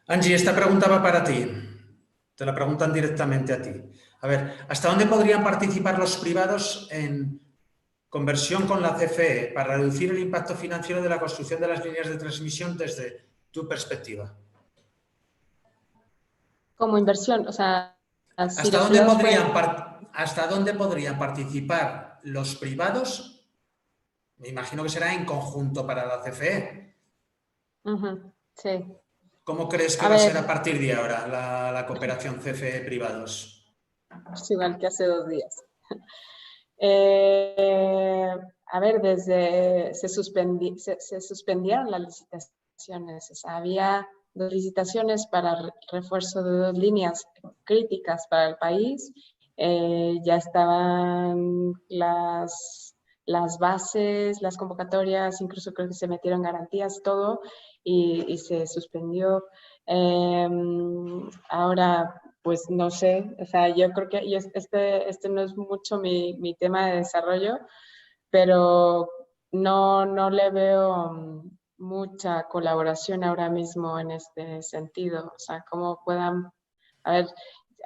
Speaker 2: Angie, esta pregunta va para ti. Te la preguntan directamente a ti. A ver, ¿hasta dónde podrían participar los privados en conversión con la CFE para reducir el impacto financiero de la construcción de las líneas de transmisión desde tu perspectiva?
Speaker 4: Como inversión, o sea...
Speaker 2: ¿Hasta dónde podrían participar los privados? Me imagino que será en conjunto para la CFE.
Speaker 4: Sí.
Speaker 2: ¿Cómo crees que va a ser a partir de ahora la cooperación CFE-privados?
Speaker 4: Es igual que hace 2 días. A ver, se suspendieron las licitaciones. O sea, había 2 licitaciones para refuerzo de 2 líneas críticas para el país. Ya estaban las bases, las convocatorias, incluso creo que se metieron garantías, todo, y se suspendió. Ahora, pues no sé, o sea, yo creo que este no es mucho mi tema de desarrollo, pero no le veo mucha colaboración ahora mismo en este sentido. O sea, cómo puedan... A ver,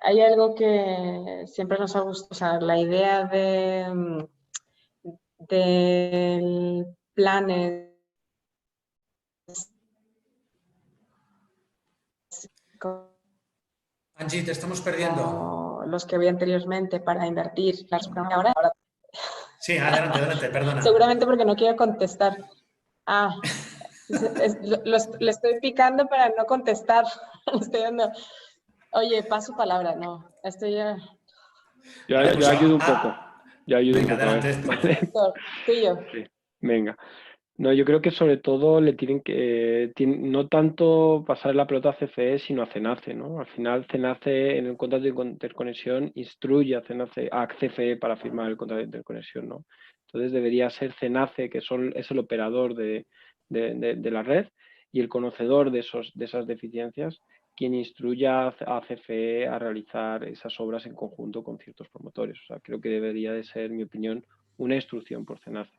Speaker 4: hay algo que siempre nos ha gustado, o sea, la idea del planes
Speaker 2: Angie, te estamos perdiendo.
Speaker 4: Los que había anteriormente para invertir. Ahora.
Speaker 2: Sí, adelante, perdona.
Speaker 4: Seguramente porque no quiero contestar. Le estoy picando para no contestar. Estoy dando... Oye, paso palabra, no. Estoy ya...
Speaker 5: Yo ayudo un poco.
Speaker 2: Venga, adelante.
Speaker 4: Tú y yo.
Speaker 5: Sí, venga. No, yo creo que sobre todo le tienen que, no tanto pasar la pelota a CFE, sino a CENACE, ¿no? Al final CENACE en el contrato de interconexión instruye a CFE para firmar el contrato de interconexión, ¿no? Entonces debería ser CENACE, que es el operador de la red y el conocedor de esas deficiencias, quien instruya a CFE a realizar esas obras en conjunto con ciertos promotores. O sea, creo que debería de ser, en mi opinión, una instrucción por CENACE.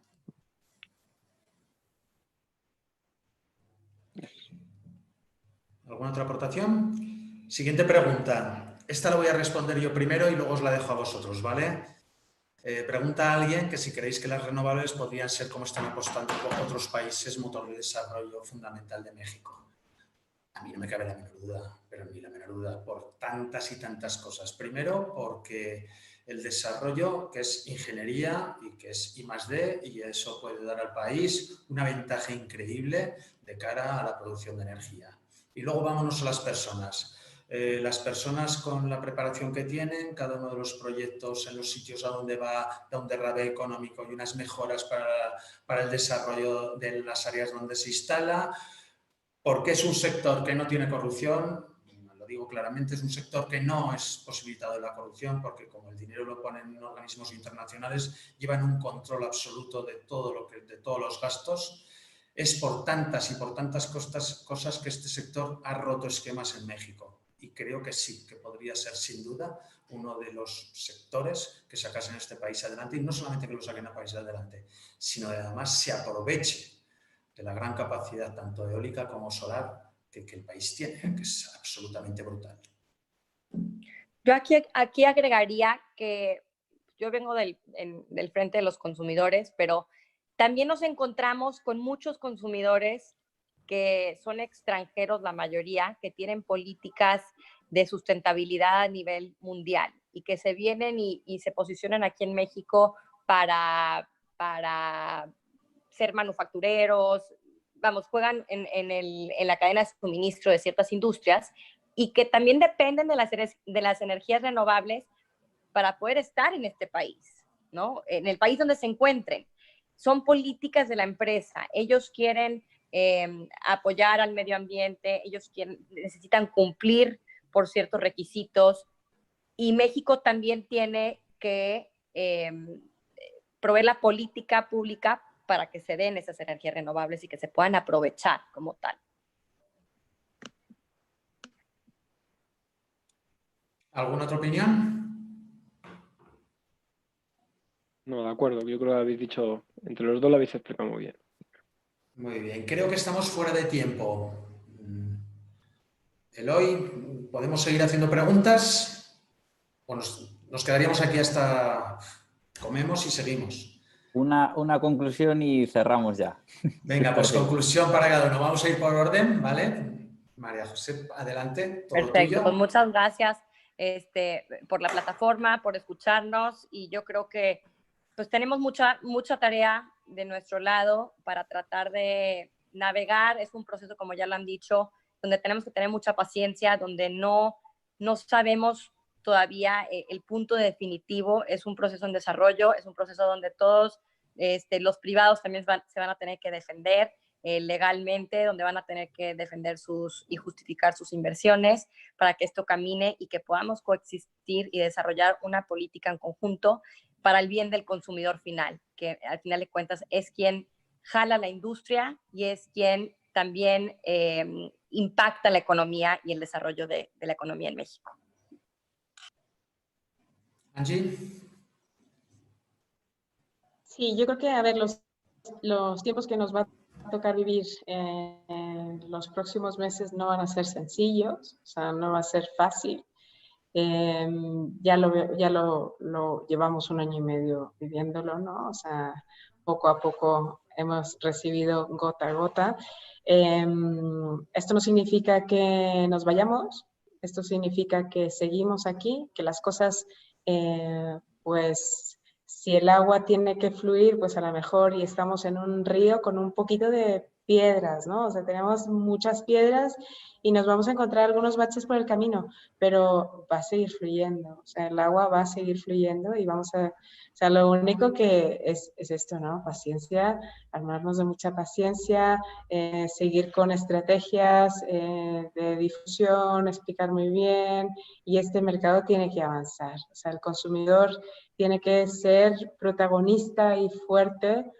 Speaker 2: ¿Alguna otra aportación? Siguiente pregunta. Esta la voy a responder yo primero y luego os la dejo a vosotros, ¿vale? Pregunta a alguien que si creéis que las renovables podrían ser como están apostando otros países motor de desarrollo fundamental de México. A mí no me cabe la menor duda, pero ni la menor duda, por tantas y tantas cosas. Primero, porque el desarrollo, que es ingeniería y que es I+D, y eso puede dar al país una ventaja increíble de cara a la producción de energía. Y luego vámonos a las personas. Las personas con la preparación que tienen, cada uno de los proyectos en los sitios a donde va, da un derrabe económico y unas mejoras para el desarrollo de las áreas donde se instala. Porque es un sector que no tiene corrupción, lo digo claramente, es un sector que no es posibilitado de la corrupción porque como el dinero lo ponen en organismos internacionales, llevan un control absoluto de todos los gastos. Es por tantas y por tantas cosas que este sector ha roto esquemas en México. y creo que sí, que podría ser sin duda uno de los sectores que sacasen este país adelante, y no solamente que lo saquen a país adelante, sino que además se aproveche de la gran capacidad tanto eólica como solar que el país tiene, que es absolutamente brutal.
Speaker 3: Yo aquí agregaría que yo vengo del frente de los consumidores, pero también nos encontramos con muchos consumidores que son extranjeros, la mayoría, que tienen políticas de sustentabilidad a nivel mundial y que se vienen y se posicionan aquí en México para ser manufactureros, vamos, juegan en la cadena de suministro de ciertas industrias y que también dependen de las energías renovables para poder estar en este país, ¿no? En el país donde se encuentren. Son políticas de la empresa. Ellos quieren apoyar al medio ambiente, ellos necesitan cumplir por ciertos requisitos y México también tiene que proveer la política pública para que se den esas energías renovables y que se puedan aprovechar como tal.
Speaker 2: ¿Alguna otra opinión?
Speaker 5: No, de acuerdo. Yo creo que habéis dicho, entre los dos lo habéis explicado muy bien.
Speaker 2: Muy bien, creo que estamos fuera de tiempo. Eloy, ¿podemos seguir haciendo preguntas? ¿O nos quedaríamos aquí hasta comemos y seguimos?
Speaker 7: Una conclusión y cerramos ya.
Speaker 2: Venga, pues conclusión para cada uno. Vamos a ir por orden, ¿vale? María José, adelante. Todo
Speaker 3: Perfecto,
Speaker 2: tuyo.
Speaker 3: pues muchas gracias por la plataforma, por escucharnos y yo creo que pues tenemos mucha tarea de nuestro lado para tratar de navegar. Es un proceso, como ya lo han dicho, donde tenemos que tener mucha paciencia, donde no sabemos todavía el punto definitivo. Es un proceso en desarrollo, es un proceso donde todos los privados también se van a tener que defender legalmente, donde van a tener que defender y justificar sus inversiones para que esto camine y que podamos coexistir y desarrollar una política en conjunto para el bien del consumidor final, que al final de cuentas es quien jala la industria y es quien también impacta la economía y el desarrollo de la economía en México.
Speaker 2: Angie.
Speaker 4: Sí, yo creo que, a ver, los tiempos que nos va a tocar vivir en los próximos meses no van a ser sencillos, o sea, no va a ser fácil. Ya lo llevamos 1 año y medio viviéndolo, ¿no? O sea, poco a poco hemos recibido gota a gota. Esto no significa que nos vayamos, esto significa que seguimos aquí, que las cosas, pues, si el agua tiene que fluir, pues a lo mejor y estamos en un río con un poquito de piedras, ¿no? O sea, tenemos muchas piedras y nos vamos a encontrar algunos baches por el camino, pero va a seguir fluyendo, o sea, el agua va a seguir fluyendo y o sea, lo único que es esto, ¿no? Paciencia, armarnos de mucha paciencia, seguir con estrategias de difusión, explicar muy bien, y este mercado tiene que avanzar, o sea, el consumidor tiene que ser protagonista y fuerte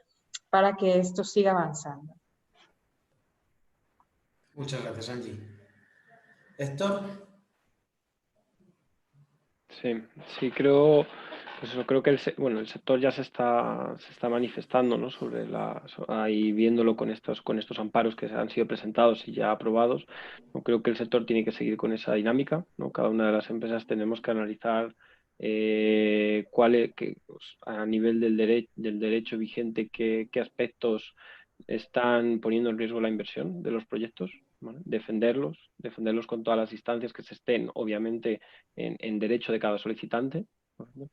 Speaker 4: para que esto siga avanzando.
Speaker 2: Muchas gracias, Angie. Héctor.
Speaker 5: Sí, creo que el sector ya se está manifestando, ¿no? Ahí viéndolo con estos amparos que han sido presentados y ya aprobados. ¿No? Creo que el sector tiene que seguir con esa dinámica, ¿no? Cada una de las empresas tenemos que analizar a nivel del derecho vigente qué aspectos están poniendo en riesgo la inversión de los proyectos, ¿vale? Defenderlos con todas las instancias que se estén, obviamente, en derecho de cada solicitante, ¿no?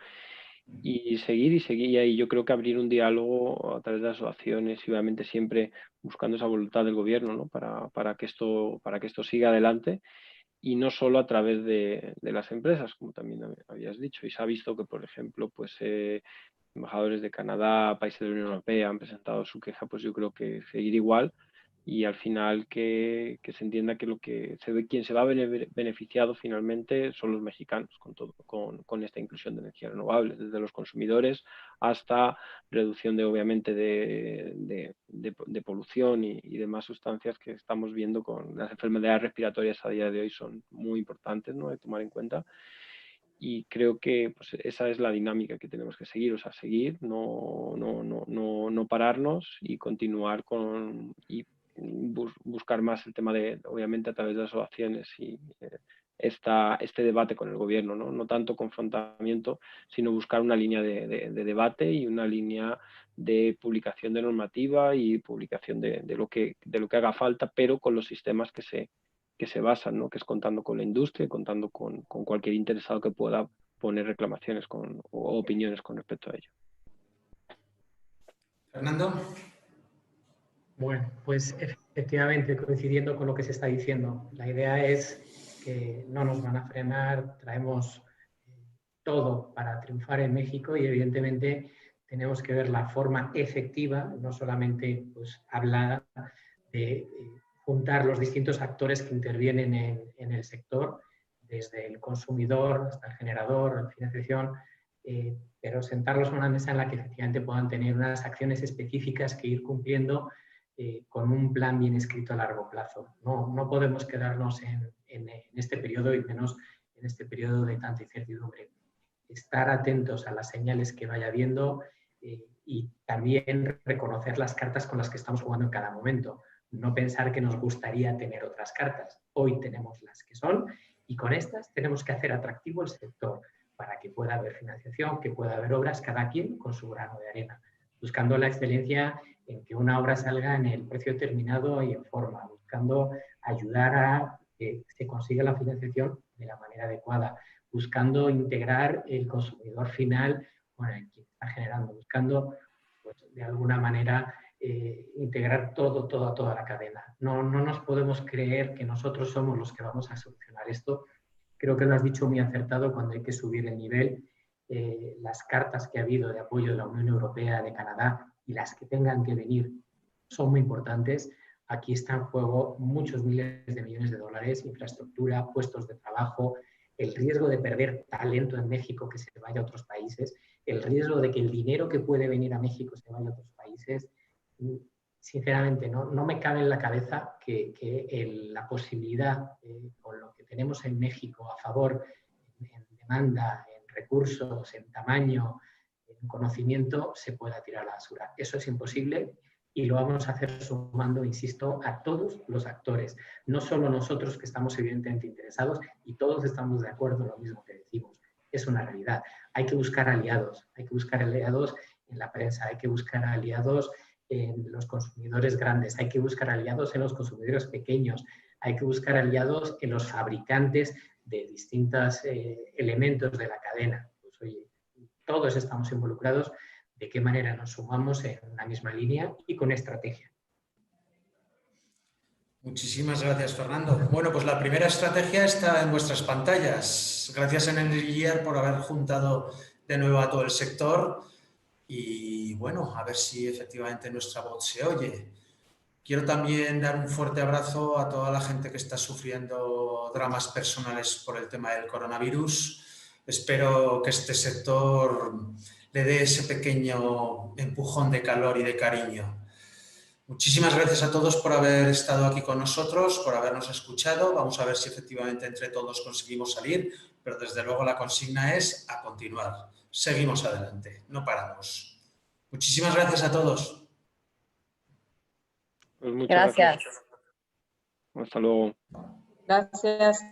Speaker 5: Y seguir, y ahí yo creo que abrir un diálogo a través de asociaciones y obviamente siempre buscando esa voluntad del gobierno, ¿no? para que esto siga adelante y no solo a través de las empresas, como también habías dicho. Y se ha visto que, por ejemplo, pues embajadores de Canadá, países de la Unión Europea han presentado su queja, pues yo creo que seguir igual y al final que se entienda que quien se va a beneficiado finalmente son los mexicanos con esta inclusión de energías renovables, desde los consumidores hasta reducción obviamente de de polución y demás sustancias que estamos viendo con las enfermedades respiratorias a día de hoy son muy importantes, ¿no?, de tomar en cuenta. Y creo que pues, esa es la dinámica que tenemos que seguir, o sea, seguir, no pararnos y continuar y buscar más el tema de, obviamente, a través de las asociaciones y este debate con el gobierno, ¿no? No tanto confrontamiento, sino buscar una línea de debate y una línea de publicación de normativa y publicación de lo que haga falta, pero con los sistemas que se basan, ¿no?, que es contando con la industria, contando con cualquier interesado que pueda poner reclamaciones o opiniones con respecto a ello.
Speaker 2: Fernando.
Speaker 6: Bueno, pues efectivamente, coincidiendo con lo que se está diciendo, la idea es que no nos van a frenar, traemos todo para triunfar en México y evidentemente tenemos que ver la forma efectiva, no solamente pues, hablada, de juntar los distintos actores que intervienen en el sector, desde el consumidor hasta el generador, la financiación, pero sentarlos en una mesa en la que efectivamente puedan tener unas acciones específicas que ir cumpliendo con un plan bien escrito a largo plazo. No podemos quedarnos en este periodo y menos en este periodo de tanta incertidumbre. Estar atentos a las señales que vaya viendo y también reconocer las cartas con las que estamos jugando en cada momento. No pensar que nos gustaría tener otras cartas. Hoy tenemos las que son y con estas tenemos que hacer atractivo el sector para que pueda haber financiación, que pueda haber obras, cada quien con su grano de arena, buscando la excelencia en que una obra salga en el precio determinado y en forma, buscando ayudar a que se consiga la financiación de la manera adecuada, buscando integrar el consumidor final con el que está generando, buscando pues, de alguna manera integrar toda la cadena. No nos podemos creer que nosotros somos los que vamos a solucionar esto. Creo que lo has dicho muy acertado cuando hay que subir el nivel. Las cartas que ha habido de apoyo de la Unión Europea, de Canadá y las que tengan que venir son muy importantes. Aquí está en juego muchos miles de millones de dólares, infraestructura, puestos de trabajo, el riesgo de perder talento en México que se vaya a otros países, el riesgo de que el dinero que puede venir a México se vaya a otros países. Sinceramente, no me cabe en la cabeza que la posibilidad, con lo que tenemos en México a favor, en demanda, en recursos, en tamaño, en conocimiento, se pueda tirar a la basura. Eso es imposible y lo vamos a hacer sumando, insisto, a todos los actores. No solo nosotros que estamos evidentemente interesados y todos estamos de acuerdo en lo mismo que decimos. Es una realidad. Hay que buscar aliados en la prensa, hay que buscar aliados en los consumidores grandes, hay que buscar aliados en los consumidores pequeños, hay que buscar aliados en los fabricantes de distintos elementos de la cadena. Pues, oye, todos estamos involucrados. ¿De qué manera nos sumamos en una misma línea y con estrategia?
Speaker 2: Muchísimas gracias, Fernando. Bueno, pues la primera estrategia está en vuestras pantallas. Gracias a Energy Year por haber juntado de nuevo a todo el sector y, bueno, a ver si efectivamente nuestra voz se oye. Quiero también dar un fuerte abrazo a toda la gente que está sufriendo dramas personales por el tema del coronavirus. Espero que este sector le dé ese pequeño empujón de calor y de cariño. Muchísimas gracias a todos por haber estado aquí con nosotros, por habernos escuchado. Vamos a ver si efectivamente entre todos conseguimos salir, pero desde luego la consigna es a continuar. Seguimos adelante, no paramos. Muchísimas gracias a todos.
Speaker 5: Pues muchas gracias. Hasta luego.
Speaker 4: Gracias.